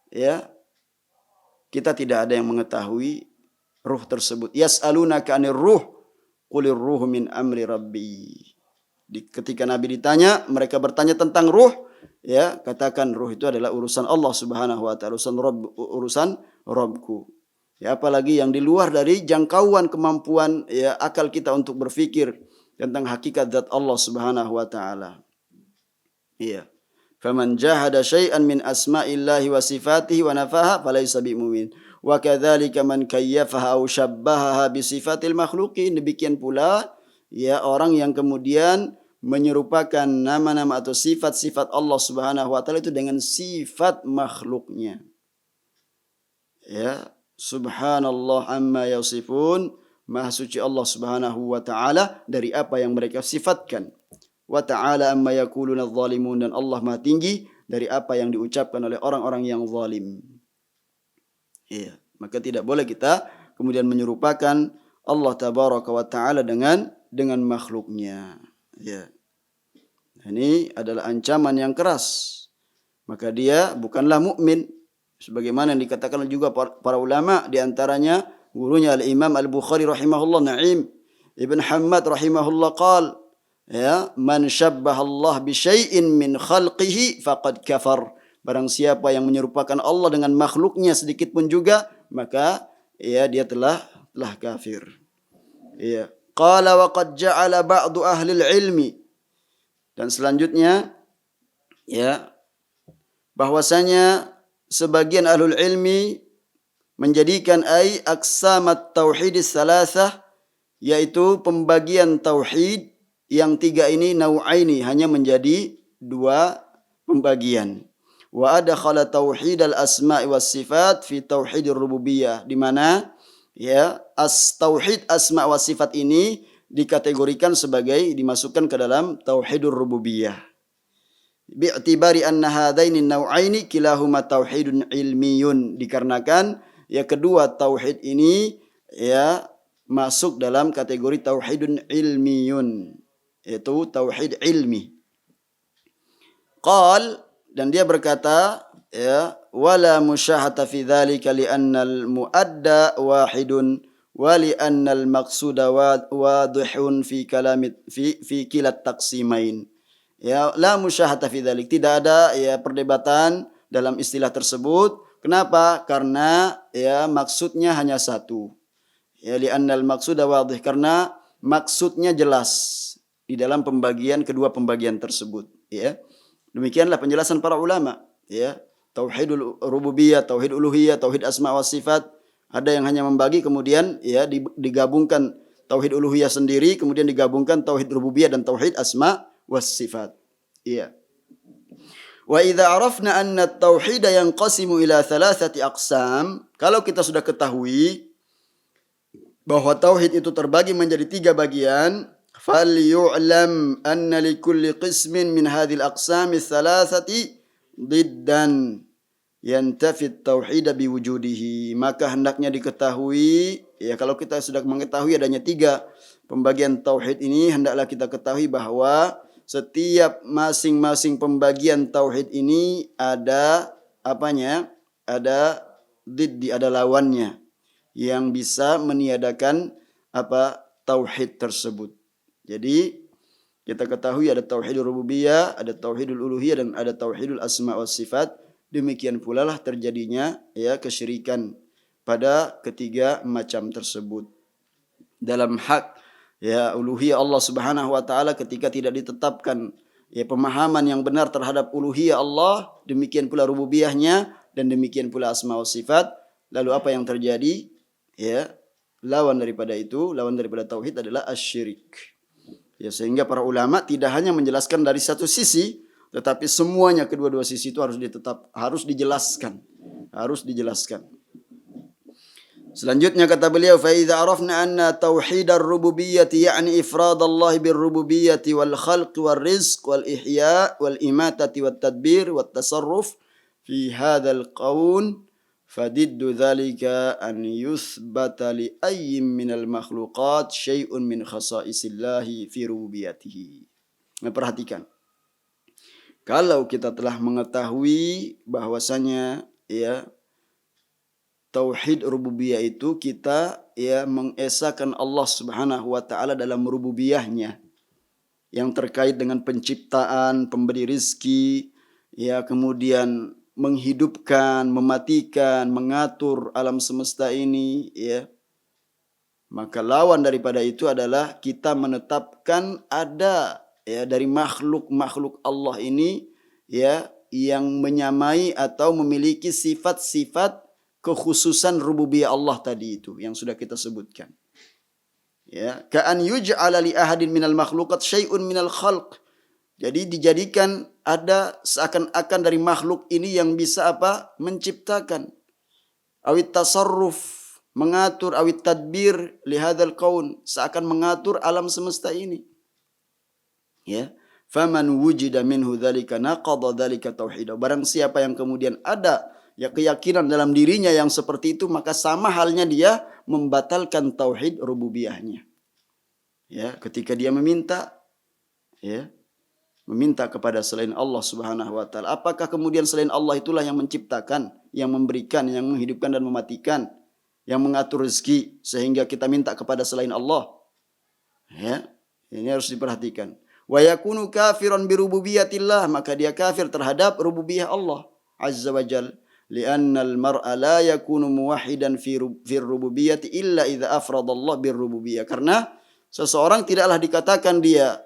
Ya, kita tidak ada yang mengetahui ruh tersebut. Yas'alunaka 'anir ruh, qulir ruhu min amri rabbi. Ketika Nabi ditanya, mereka bertanya tentang ruh, ya, katakan ruh itu adalah urusan Allah Subhanahu wa taala, urusan Rabbku. Ya, apalagi yang di luar dari jangkauan kemampuan, ya, akal kita untuk berpikir tentang hakikat zat Allah Subhanahu wa taala. Iya. Faman jahada syai'an min asma'illahi wa sifatihi wa nafaha falaysa bimumin. Wa kadzalika man kayyafaha aw syabbahaha bi sifatil makhluqin. Demikian pula, ya, orang yang kemudian menyerupakan nama-nama atau sifat-sifat Allah Subhanahu wa taala itu dengan sifat makhluknya. Ya, subhanallah amma yasifun. Maha suci Allah Subhanahu wa taala dari apa yang mereka sifatkan. Wa ta'ala amma yaquluna adh-dhalimun, dan Allah Maha tinggi dari apa yang diucapkan oleh orang-orang yang zalim. Iya, maka tidak boleh kita kemudian menyerupakan Allah tabaraka wa taala dengan makhluknya. Ya. Ini adalah ancaman yang keras. Maka dia bukanlah mukmin, sebagaimana yang dikatakan juga para ulama, di antaranya gurunya Al-Imam Al-Bukhari rahimahullah, Na'im Ibn Hammad rahimahullah, qala, ya, man syabbaha Allah bi syai'in min khalqihi faqad kafar. Barang siapa yang menyerupakan Allah dengan makhluknya sedikit pun juga, maka, ya, dia telah kafir. Ya. Qala wa qad ja'ala ba'du ahli ilmi, dan selanjutnya, ya, bahwasanya sebagian ahlul ilmi menjadikan aqsamat tauhidis salasah, yaitu pembagian tauhid yang tiga ini, nau'aini, hanya menjadi dua pembagian. Wa adkhala tauhid al-asma'i was sifat fi tauhidir rububiyah, di mana, ya, tauhid asma wa sifat ini dikategorikan sebagai, dimasukkan ke dalam tauhidur rububiyah. Bi'tibari anna hadaini nau'aini kilahuma tauhidun ilmiyun, dikarenakan, ya, kedua tauhid ini, ya, masuk dalam kategori tauhidun ilmiyun, yaitu tauhid ilmi. Qal, dan dia berkata, ya, wala musyahata fi dzalika li annal muadda wahidun wa li annal maqsuda wadihun fi kalamit fi kilat taqsimain. Ya, la musyahata fi dzalik, tidak ada, ya, perdebatan dalam istilah tersebut. Kenapa? Karena, ya, maksudnya hanya satu. Ya, li annal maqsuda wadih, karena maksudnya jelas di dalam pembagian, kedua pembagian tersebut, ya. Demikianlah penjelasan para ulama, ya. Tauhidul rububiyah, tauhid uluhiyah, tauhid asma wa sifat. Ada yang hanya membagi kemudian, ya, digabungkan tauhid uluhiyah sendiri, kemudian digabungkan tauhid rububiyah dan tauhid asma wa sifat. Iya. Wa idza arafna anna at-tauhid yanqasimu ila thalathati aqsam, kalau kita sudah ketahui bahwa tauhid itu terbagi menjadi 3 bagian, falyu'lam anna likulli qismin min hadhil aqsami thalathati diddan yantafid tauhid biwujudihi. Maka hendaknya diketahui, ya kalau kita sudah mengetahui adanya 3 pembagian tauhid ini, hendaklah kita ketahui bahwa setiap masing-masing pembagian tauhid ini ada apanya? Ada diddi, ada lawannya yang bisa meniadakan tauhid tersebut. Jadi kita ketahui ada tauhidul rububiyah, ada tauhidul uluhiyah, dan ada tauhidul asma wa sifat. Demikian pula lah terjadinya kesyirikan pada ketiga macam tersebut. Dalam hak uluhiyah Allah Subhanahu wa taala, ketika tidak ditetapkan pemahaman yang benar terhadap uluhiyah Allah, demikian pula rububiyahnya, dan demikian pula asma wa sifat. Lalu apa yang terjadi? Lawan daripada tauhid adalah asyirik. Sehingga para ulama tidak hanya menjelaskan dari satu sisi, tetapi semuanya, kedua-dua sisi itu harus dijelaskan. Selanjutnya kata beliau, fa idza arafna anna tauhid ar-rububiyyah ya'ni ifrad Allah bir-rububiyyah wal khalq wal rizq wal ihya wal imatati wat tadbir wat tasarruf fi hadzal qaun fadiddu dzalika an yuthbata li ayyin minal makhluqat syai'un min khasa'isillahi fi rububiyyatihi. Nah, perhatikan. Kalau kita telah mengetahui bahwasanya tauhid rububiyah itu kita mengesahkan Allah Subhanahu wa taala dalam rububiyahnya yang terkait dengan penciptaan, pemberi rizki, kemudian menghidupkan, mematikan, mengatur alam semesta ini, maka lawan daripada itu adalah kita menetapkan ada dari makhluk Allah ini yang menyamai atau memiliki sifat-sifat kekhususan rububiyah Allah tadi itu yang sudah kita sebutkan. Ka'an yuj'ala li ahadin minal makhluqat syai'un minal khalq. Jadi dijadikan ada seakan-akan dari makhluk ini yang bisa menciptakan. Awit tasarruf, mengatur, awit tadbir li hadzal kaun, seakan mengatur alam semesta ini. Faman wujida minhu dzalika naqadha dzalika tauhid. Barang siapa yang kemudian ada keyakinan dalam dirinya yang seperti itu, maka sama halnya dia membatalkan tauhid rububiyahnya. Ketika dia meminta kepada selain Allah Subhanahu wa taala, apakah kemudian selain Allah itulah yang menciptakan, yang memberikan, yang menghidupkan dan mematikan, yang mengatur rezeki, sehingga kita minta kepada selain Allah? Ini harus diperhatikan. Wa yakunu kafiran bi rububiyatillah, maka dia kafir terhadap rububiyah Allah azza wa jalla. Lianna al-mar'a la yakunu muwahhidan fi rububiyyati illa idza afrada Allah bir rububiyyah. Karena seseorang tidaklah dikatakan dia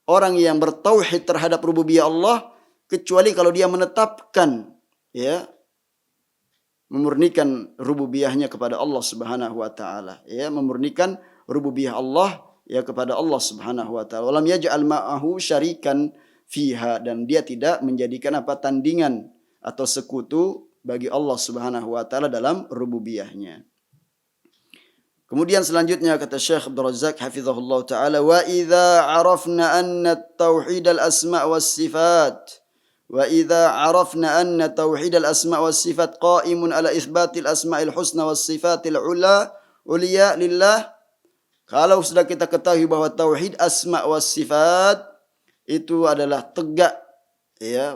orang yang bertauhid terhadap rububiyah Allah kecuali kalau dia menetapkan memurnikan rububiyahnya kepada Allah Subhanahu wa taala, memurnikan rububiyah Allah kepada Allah Subhanahu wa taala. Walam yaj'al ma'ahu syarikan fiha, dan dia tidak menjadikan tandingan atau sekutu bagi Allah Subhanahu wa taala dalam rububiyahnya. Kemudian selanjutnya kata Syekh Abdul Razzaq hafizahullah taala, wa idza arafna anna tauhid al-asma' was sifat qa'imun ala itsbatil asma'il husna was sifatil uliya lillah. Kalau sudah kita ketahui bahwa tauhid asma was sifat itu adalah tegak,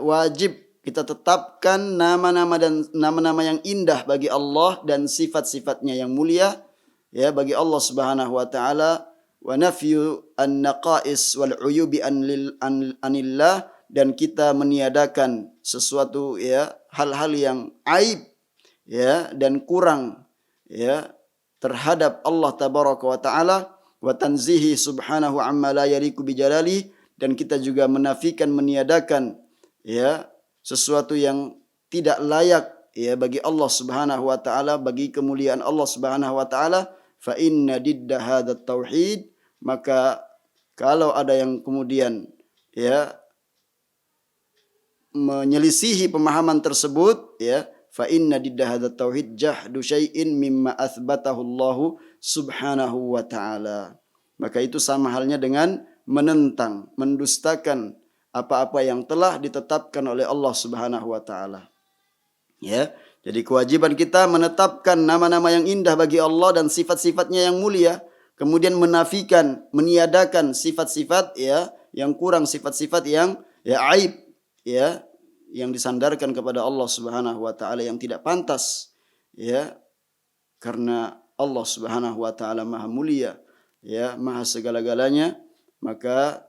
wajib kita tetapkan nama-nama yang indah bagi Allah dan sifat-sifatnya yang mulia bagi Allah Subhanahu wa taala, wa nafyu an-naqais wal uyubi anillah, dan kita meniadakan sesuatu hal-hal yang aib dan kurang terhadap Allah tabaraka wa taala, wa tanzihi subhanahu amma la yaliku bijalali, dan kita juga menafikan, meniadakan sesuatu yang tidak layak bagi Allah Subhanahu wa taala, bagi kemuliaan Allah Subhanahu wa taala. Fa inna didda hadzat tauhid, maka kalau ada yang kemudian menyelisihi pemahaman tersebut, ya, fa inna didda hadzal tauhid jahdu syai'in mimma athbatahu Allah subhanahu wa ta'ala. Maka itu sama halnya dengan menentang, mendustakan apa-apa yang telah ditetapkan oleh Allah subhanahu wa ta'ala. Ya, jadi kewajiban kita menetapkan nama-nama yang indah bagi Allah dan sifat-sifatnya yang mulia, kemudian menafikan, meniadakan sifat-sifat ya yang kurang, sifat-sifat yang ya aib ya yang disandarkan kepada Allah Subhanahu wa taala yang tidak pantas ya, karena Allah Subhanahu wa taala Maha mulia ya, Maha segala-galanya. Maka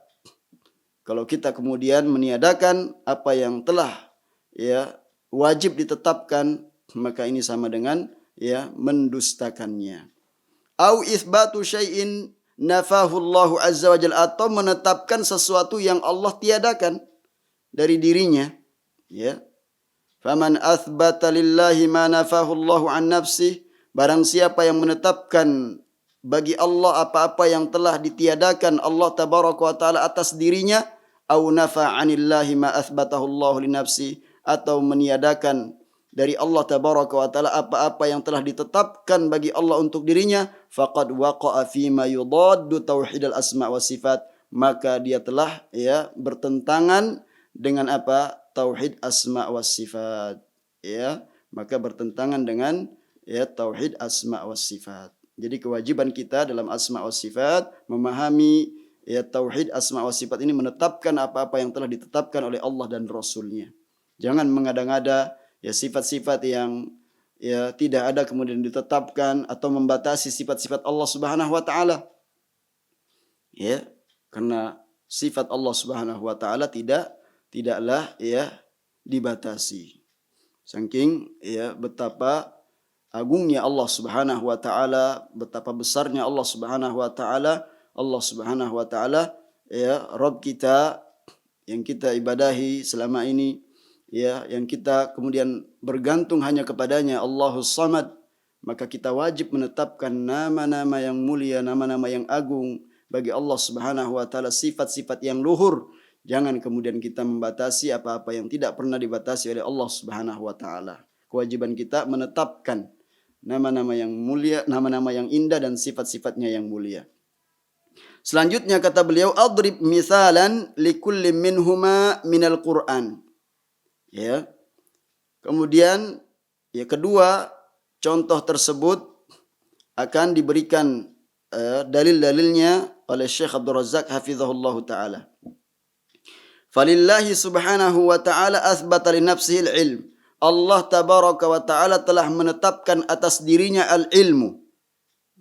kalau kita kemudian meniadakan apa yang telah ya wajib ditetapkan, maka ini sama dengan ya mendustakannya. Au itsbatu syai'in nafahu Allah azza wa jalla, atau menetapkan sesuatu yang Allah tiadakan dari dirinya, ya. Faman athbata lillahi ma nafahu Allah an nafsih, barang siapa yang menetapkan bagi Allah apa-apa yang telah ditiadakan Allah tabaraka wa taala atas dirinya, au nafa 'anillahi ma athbatahu Allah li nafsi, atau meniadakan dari Allah tabaraka wa taala apa-apa yang telah ditetapkan bagi Allah untuk dirinya, faqad waqa'a fi ma yudaddu tauhidal asma wa sifat, maka dia telah ya bertentangan dengan apa? Tauhid asma wa sifat, ya. Maka bertentangan dengan ya tauhid asma wa sifat. Jadi kewajiban kita dalam asma wa sifat memahami ya tauhid asma wa sifat ini, menetapkan apa-apa yang telah ditetapkan oleh Allah dan Rasulnya. Jangan mengada-ngada ya sifat-sifat yang ya tidak ada kemudian ditetapkan, atau membatasi sifat-sifat Allah Subhanahu wa taala. Ya, karena sifat Allah Subhanahu wa taala tidaklah ya dibatasi. Saking ya betapa agungnya Allah Subhanahu wa taala, betapa besarnya Allah Subhanahu wa taala. Allah Subhanahu wa taala ya Rabb kita yang kita ibadahi selama ini, ya, yang kita kemudian bergantung hanya kepadanya, Allahus Samad. Maka kita wajib menetapkan nama-nama yang mulia, nama-nama yang agung bagi Allah Subhanahu wa taala, sifat-sifat yang luhur. Jangan kemudian kita membatasi apa-apa yang tidak pernah dibatasi oleh Allah Subhanahu wa taala. Kewajiban kita menetapkan nama-nama yang mulia, nama-nama yang indah dan sifat-sifatnya yang mulia. Selanjutnya kata beliau, adrib misalan likulli minhuma minal Qur'an. Ya. Kemudian ya kedua contoh tersebut akan diberikan dalil-dalilnya oleh Syekh Abdul Razak hafizahullah taala. Falillahi subhanahu wa ta'ala athbata li nafsihi al-ilm. Allah tabaraka wa ta'ala telah menetapkan atas dirinya al-ilmu.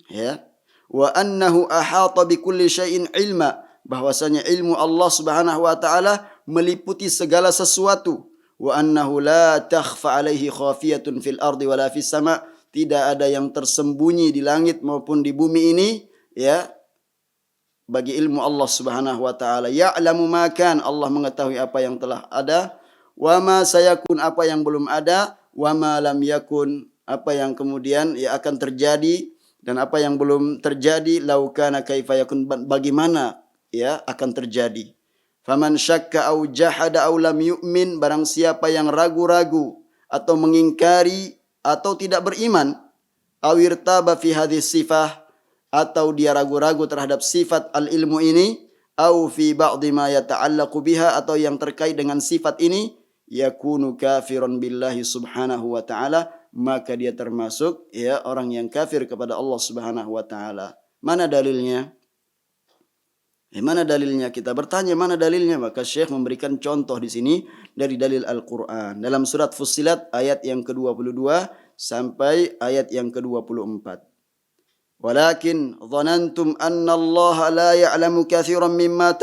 Ya. Wa annahu ahata bi kulli syai'in ilma. Bahwasanya ilmu Allah subhanahu wa ta'ala meliputi segala sesuatu. Wa annahu la takhfa alaihi khafiyatun fil ardi wala fis sama'. Tidak ada yang tersembunyi di langit maupun di bumi ini, ya, bagi ilmu Allah Subhanahu wa taala. Ya'lamu ma kan, Allah mengetahui apa yang telah ada, wa ma sayakun, apa yang belum ada, wa ma lam yakun, apa yang kemudian ya akan terjadi, dan apa yang belum terjadi, lau kana kaifa yakun, bagaimana ya akan terjadi. Faman syakka au jahada au lam yu'min, barang siapa yang ragu-ragu atau mengingkari atau tidak beriman, awirtaba fi hadhis sifah, atau dia ragu-ragu terhadap sifat al-ilmu ini, au fi ba'dhi ma yata'allaqu biha, atau yang terkait dengan sifat ini, yakunu kafiran billahi subhanahu wa ta'ala, maka dia termasuk ya orang yang kafir kepada Allah Subhanahu wa taala. Mana dalilnya? Mana dalilnya? Kita bertanya mana dalilnya, maka Syekh memberikan contoh di sini dari dalil Al-Qur'an dalam surat Fussilat ayat yang ke-22 sampai ayat yang ke-24. Walakin dhanantum anna Allah la ya'lamu katsiran mimma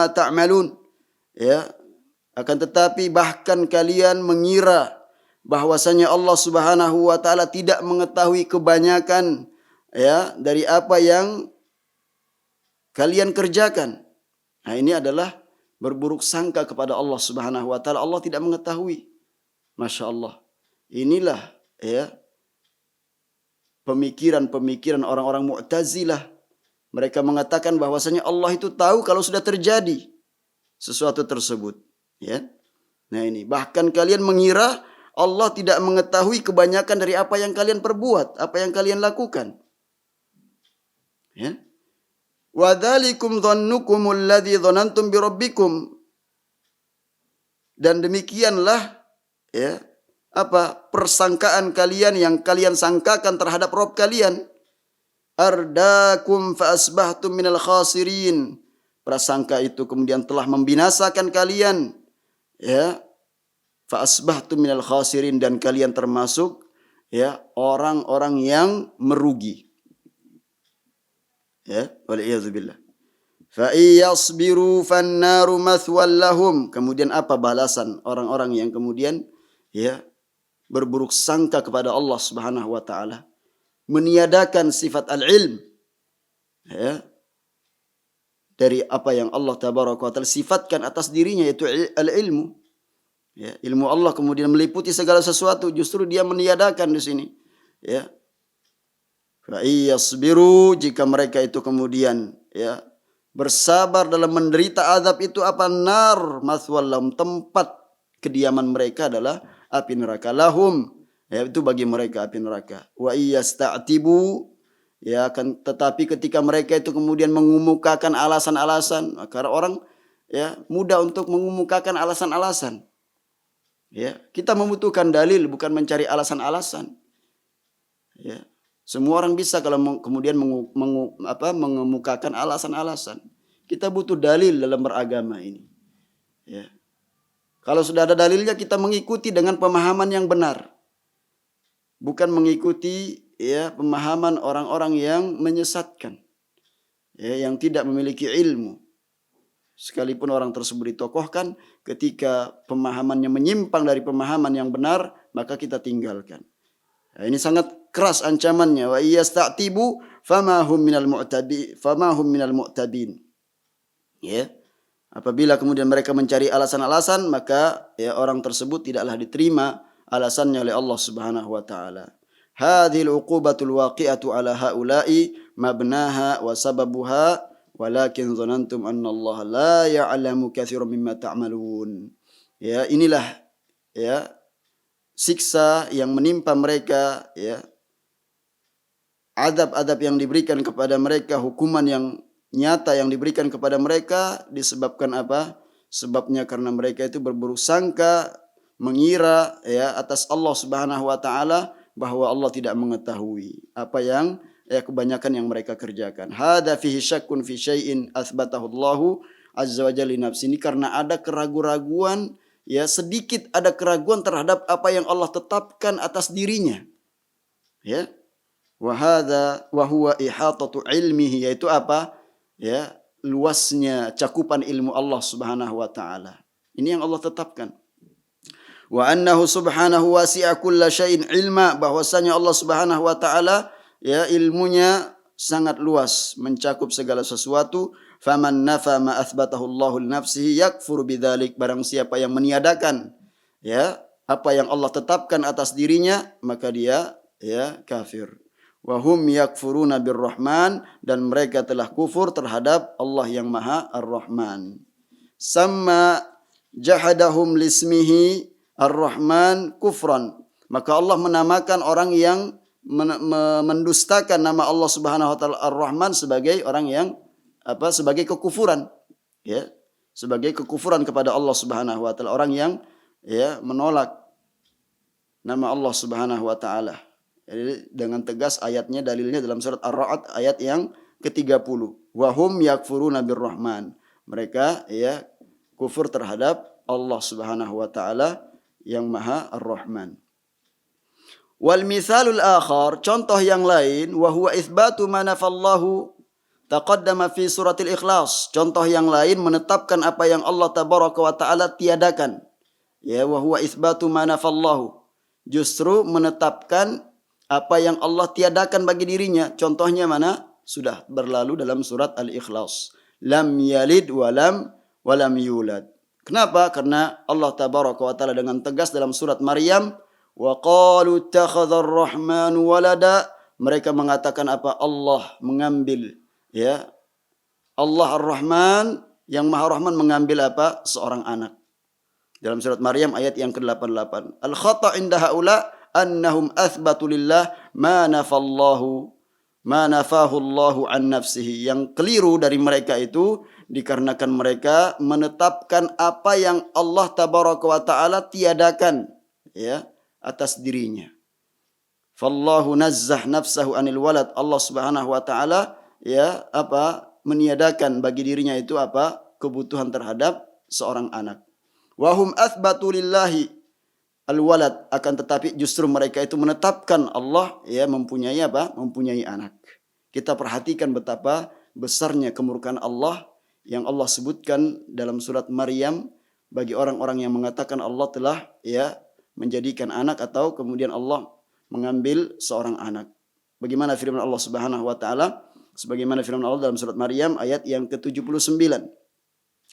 ta'malun. Ya, akan tetapi bahkan kalian mengira bahwasanya Allah Subhanahu wa taala tidak mengetahui kebanyakan ya dari apa yang kalian kerjakan. Nah, ini adalah berburuk sangka kepada Allah Subhanahu wa taala. Allah tidak mengetahui. Masya Allah. Inilah ya pemikiran-pemikiran orang-orang Mu'tazilah. Mereka mengatakan bahwasanya Allah itu tahu kalau sudah terjadi sesuatu tersebut, ya. Nah ini, bahkan kalian mengira Allah tidak mengetahui kebanyakan dari apa yang kalian perbuat, apa yang kalian lakukan. Ya. Wa dzalikum dhannukumul ladzi dhanantum bi rabbikum. Dan demikianlah ya, persangkaan kalian yang kalian sangkakan terhadap Rabb kalian. Ardakum fa asbahtum minal khasirin. Prasangka itu kemudian telah membinasakan kalian. Ya, fa asbahtum minal khasirin, dan kalian termasuk ya orang-orang yang merugi. Ya, waliyadzubillah. Fa iyasbiru fannaru mathwal lahum. Kemudian apa balasan orang-orang yang kemudian ya berburuk sangka kepada Allah Subhanahu wa taala, meniadakan sifat al-ilm ya dari apa yang Allah tabaraka wa taala sifatkan atas dirinya, yaitu al-ilmu. Ya, ilmu Allah kemudian meliputi segala sesuatu, justru dia meniadakan di sini. Ya. Fa iyasbiru, jika mereka itu kemudian ya bersabar dalam menderita azab itu, apa? Nar mathwal lahum, tempat kediaman mereka adalah api neraka. Lahum, ya itu bagi mereka api neraka. Wa iyasta'tibu, ya kan, tetapi ketika mereka itu kemudian mengemukakan alasan-alasan, karena orang ya mudah untuk mengemukakan alasan-alasan. Ya, kita membutuhkan dalil, bukan mencari alasan-alasan. Ya. Semua orang bisa kalau kemudian mengemukakan alasan-alasan. Kita butuh dalil dalam beragama ini. Ya. Kalau sudah ada dalilnya, kita mengikuti dengan pemahaman yang benar. Bukan mengikuti ya pemahaman orang-orang yang menyesatkan. Ya, yang tidak memiliki ilmu. Sekalipun orang tersebut ditokohkan, ketika pemahamannya menyimpang dari pemahaman yang benar, maka kita tinggalkan. Nah, ini sangat keras ancamannya. Wa iyasta'tibu fama hum minal mu'tabin. Ya. Apabila kemudian mereka mencari alasan-alasan, maka ya orang tersebut tidaklah diterima alasannya oleh Allah Subhanahu wa taala. Hadhil uqubatul waqi'atu ala haula'i mabnaha wa sababuha walakin dhanantum anna Allah la ya'lamu katsiran mimma ta'malun. Ya, inilah ya siksa yang menimpa mereka, ya, adab-adab yang diberikan kepada mereka, hukuman yang nyata yang diberikan kepada mereka, disebabkan apa? Sebabnya karena mereka itu berburuk sangka, mengira ya atas Allah Subhanahu wa taala bahwa Allah tidak mengetahui apa yang ya kebanyakan yang mereka kerjakan. Hadza fihi syakkun fi syai'in atsbatahu Allahu azza wa jalla li nafsi. Ini karena ada keraguan-raguan, ya sedikit ada keraguan terhadap apa yang Allah tetapkan atas dirinya. Ya. Wa hadza wa huwa ihatatu ilmihi, yaitu apa? Ya, luasnya cakupan ilmu Allah Subhanahu wa taala. Ini yang Allah tetapkan. Wa annahu subhanahu wasi'a kulla syai'in ilma, bahwasanya Allah Subhanahu wa taala ya ilmunya sangat luas, mencakup segala sesuatu. Faman nafa ma athbatahu Allahu li nafsihi yakfur bidzalik, barang siapa yang meniadakan ya apa yang Allah tetapkan atas dirinya, maka dia ya kafir. Wa hum yakfuruna birrahman, dan mereka telah kufur terhadap Allah yang Maha Ar-Rahman. Sama jahadahum lismihi Ar-Rahman kufran, maka Allah menamakan orang yang mendustakan nama Allah Subhanahu wa taala Ar-Rahman sebagai orang yang sebagai kekufuran, ya, sebagai kekufuran kepada Allah Subhanahu wa taala, orang yang ya menolak nama Allah Subhanahu wa taala. Jadi dengan tegas ayatnya, dalilnya dalam surat Ar-Ra'd ayat yang ke-30. Wa hum yakfuruna birrahman. Mereka ya kufur terhadap Allah Subhanahu wa taala yang Maha Ar-Rahman. Wal mithalul akhar, contoh yang lain, wa huwa itsbatu ma nafallahu taqaddama fi suratil Ikhlas. Contoh yang lain menetapkan apa yang Allah tabaraka wa taala tiadakan. Ya, wa huwa itsbatu ma nafallahu. Justru menetapkan apa yang Allah tiadakan bagi dirinya. Contohnya mana? Sudah berlalu dalam surat Al-Ikhlas. Lam yalid walam yulad. Kenapa? Karena Allah tabaraka wa taala dengan tegas dalam surat Maryam, wa qalu ittakhadhar rahmanu walada, mereka mengatakan apa? Allah mengambil, ya, Allah Ar-Rahman yang Maha Rahman mengambil apa? Seorang anak. Dalam surat Maryam ayat yang ke-88. Al-khata' inda haula annahum athbatu lillah ma nafallahu ma nafahu Allahu an nafsihi. Yang keliru dari mereka itu dikarenakan mereka menetapkan apa yang Allah tabaraka wa taala tiadakan, ya, atas dirinya. Fallahu nazzah nafsahu anil walad. Allah Subhanahu wa taala, ya, meniadakan bagi dirinya itu kebutuhan terhadap seorang anak. Wahum athbatu lillahi al-walad, akan tetapi justru mereka itu menetapkan Allah, ya, mempunyai mempunyai anak. Kita perhatikan betapa besarnya kemurkaan Allah yang Allah sebutkan dalam surat Maryam bagi orang-orang yang mengatakan Allah telah, ya, menjadikan anak atau kemudian Allah mengambil seorang anak. Bagaimana firman Allah Subhanahu wa taala? Sebagaimana firman Allah dalam surat Maryam ayat yang ke-79.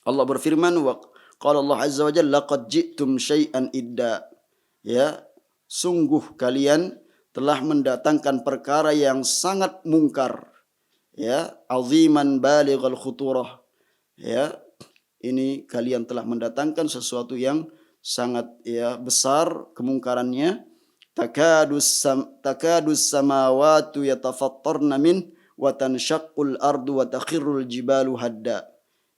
Allah berfirman, wa qala Allah azza wa jalla laqad ji'tum syai'an idda. Ya, sungguh kalian telah mendatangkan perkara yang sangat mungkar, ya, aziman balighal khuturah. Ya, ini kalian telah mendatangkan sesuatu yang sangat, ya, besar kemungkarannya. Takadus samawatu yatafattarna min wa tanshaqqul ardu wa takhirrul jibalu hadda.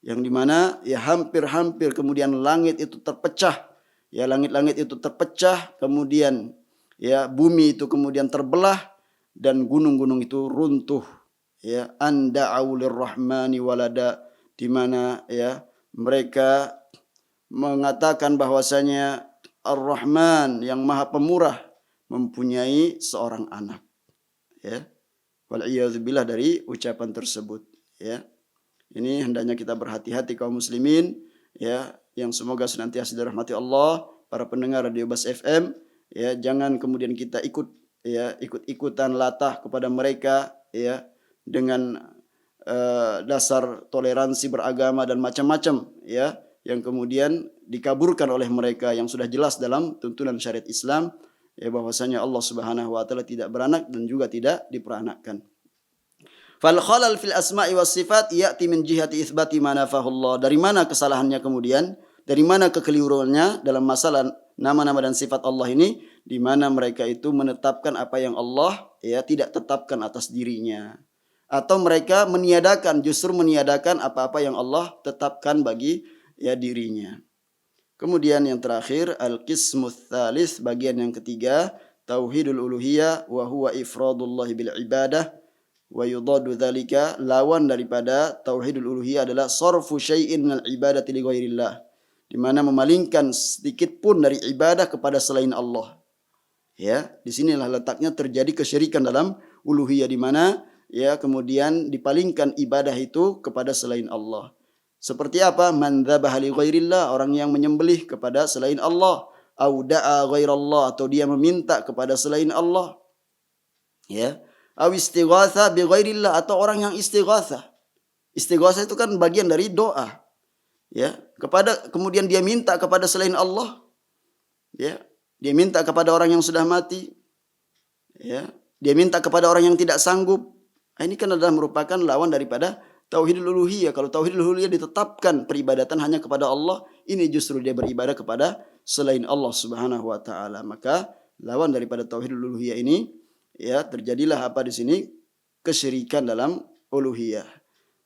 Yang dimana, ya, hampir-hampir kemudian langit itu terpecah, ya, langit-langit itu terpecah, kemudian, ya, bumi itu kemudian terbelah dan gunung-gunung itu runtuh, ya, anda'u lirrahmani walada, di mana, ya, mereka mengatakan bahwasanya Ar-Rahman yang Maha Pemurah mempunyai seorang anak, ya. Wal'iyadzubillah dari ucapan tersebut, ya. Ini hendaknya kita berhati-hati kaum muslimin, ya, yang semoga senantiasa dirahmati Allah, para pendengar Radio Bas FM, ya, jangan kemudian kita ikut-ikutan latah kepada mereka, ya, dengan dasar toleransi beragama dan macam-macam, ya, yang kemudian dikaburkan oleh mereka yang sudah jelas dalam tuntunan syariat Islam, ya, bahwasanya Allah Subhanahu wa taala tidak beranak dan juga tidak diperanakkan. Fal khalal fil asma'i was sifat ya'ti min jihati itsbati ma nafahullah. Dari mana kesalahannya kemudian? Dari mana kekeliruannya dalam masalah nama-nama dan sifat Allah ini, di mana mereka itu menetapkan apa yang Allah, ya, tidak tetapkan atas dirinya. Atau mereka justru meniadakan apa-apa yang Allah tetapkan bagi, ya, dirinya. Kemudian yang terakhir, al-qismus tsalis, bagian yang ketiga, tauhidul uluhiyah wa huwa ifradullah bil ibadah wa yudadu dzalika, lawan daripada tauhidul uluhiyah adalah sarfu syai'in minal ibadati li ghairillah, di mana memalingkan sedikit pun dari ibadah kepada selain Allah. Ya, di sinilah letaknya terjadi kesyirikan dalam uluhiyah, di mana, ya, kemudian dipalingkan ibadah itu kepada selain Allah. Seperti apa? Man dzabaha li ghairillah, orang yang menyembelih kepada selain Allah, au da'a ghairallah, atau dia meminta kepada selain Allah, ya, au istighatha bi ghairillah, atau orang yang istighatha. Istighatha itu kan bagian dari doa, ya, kemudian dia minta kepada selain Allah, ya, dia minta kepada orang yang sudah mati, ya, dia minta kepada orang yang tidak sanggup. Ini kan adalah merupakan lawan daripada tauhidul uluhiyah. Kalau tauhidul uluhiyah ditetapkan peribadatan hanya kepada Allah, ini justru dia beribadah kepada selain Allah Subhanahu wa taala. Maka lawan daripada tauhidul uluhiyah ini, ya, terjadilah apa di sini? Kesyirikan dalam uluhiyah,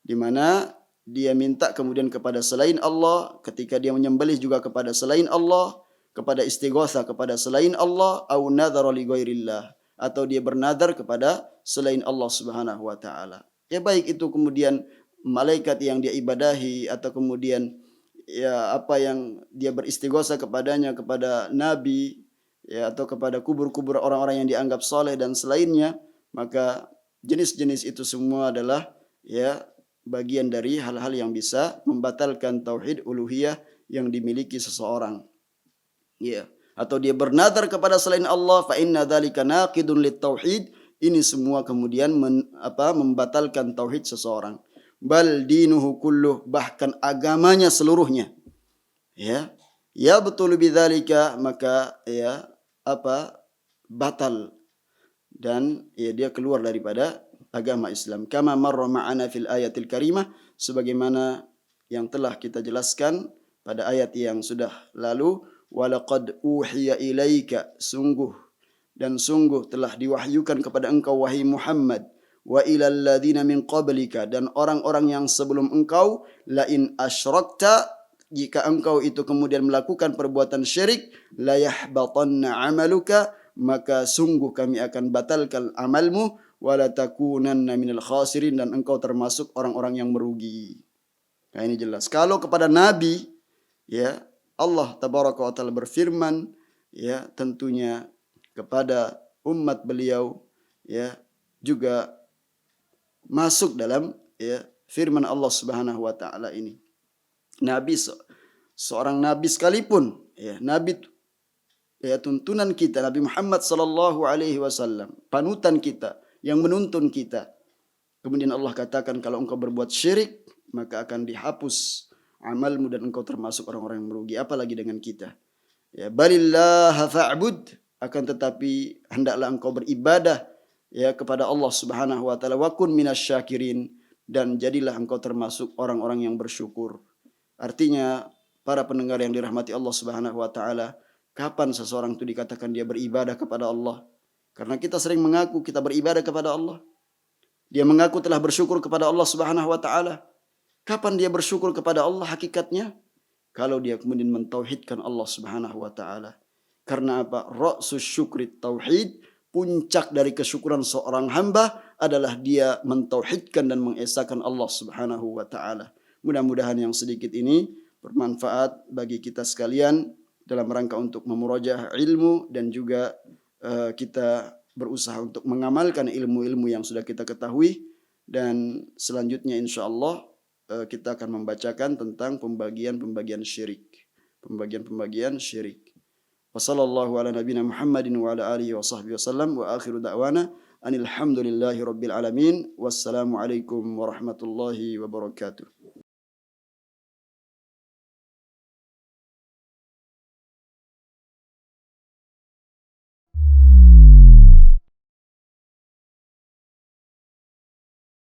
di mana dia minta kemudian kepada selain Allah, ketika dia menyembelih juga kepada selain Allah, kepada istighatsah kepada selain Allah, au nadzara li ghairillah, atau dia bernadar kepada selain Allah Subhanahu wa taala. Ya, baik itu kemudian malaikat yang dia ibadahi, atau kemudian, ya, apa yang dia beristighatsah kepadanya, kepada nabi, ya, atau kepada kubur-kubur orang-orang yang dianggap saleh dan selainnya, maka jenis-jenis itu semua adalah, ya, bagian dari hal-hal yang bisa membatalkan tauhid uluhiyah yang dimiliki seseorang. Ya, atau dia bernadar kepada selain Allah, fa inna dzalika naqidun lit tauhid. Ini semua kemudian membatalkan tauhid seseorang. Bal dinuhu kulluh, bahkan agamanya seluruhnya. Ya, ya betul bidzalika, maka, ya, batal, dan, ya, dia keluar daripada agama Islam. Kama marra ma'ana fil ayatil karimah, sebagaimana yang telah kita jelaskan pada ayat yang sudah lalu, walaqad uhiya ilaika, sungguh telah diwahyukan kepada engkau wahai Muhammad, wa ilal ladzina min qablika, dan orang-orang yang sebelum engkau, la in asyrakta, jika engkau itu kemudian melakukan perbuatan syirik, la yahbatanna amaluka, maka sungguh kami akan batalkan amalmu, wala takunanna minal khasirin, dan engkau termasuk orang-orang yang merugi. Nah, ini jelas. Kalau kepada nabi, ya, Allah tabaraka wa taala berfirman, ya, tentunya kepada umat beliau, ya, juga masuk dalam, ya, firman Allah Subhanahu wa taala ini. Nabi, seorang nabi sekalipun, ya, nabi, ya, tuntunan kita Nabi Muhammad sallallahu alaihi wasallam, panutan kita yang menuntun kita. Kemudian Allah katakan kalau engkau berbuat syirik maka akan dihapus amalmu dan engkau termasuk orang-orang yang merugi, apalagi dengan kita. Ya, balillaha fa'bud, akan tetapi hendaklah engkau beribadah, ya, kepada Allah Subhanahu wa taala, wa kun minasyakirin, dan jadilah engkau termasuk orang-orang yang bersyukur. Artinya para pendengar yang dirahmati Allah Subhanahu wa taala, kapan seseorang itu dikatakan dia beribadah kepada Allah? Karena kita sering mengaku kita beribadah kepada Allah. Dia mengaku telah bersyukur kepada Allah Subhanahu wa taala. Kapan dia bersyukur kepada Allah hakikatnya? Kalau dia kemudian mentauhidkan Allah Subhanahu wa taala. Karena apa? Ra'sus syukri tauhid, puncak dari kesyukuran seorang hamba adalah dia mentauhidkan dan mengesahkan Allah Subhanahu wa taala. Mudah-mudahan yang sedikit ini bermanfaat bagi kita sekalian dalam rangka untuk memurojaah ilmu, dan juga kita berusaha untuk mengamalkan ilmu-ilmu yang sudah kita ketahui. Dan selanjutnya insyaallah kita akan membacakan tentang pembagian syirik. Pembagian syirik. Wassallallahu ala nabiyina Muhammadin wa ala alihi wa sahbihi wasallam, wa akhiru da'wana anil hamdulillahi rabbil alamin. Wassalamu alaikum warahmatullahi wabarakatuh.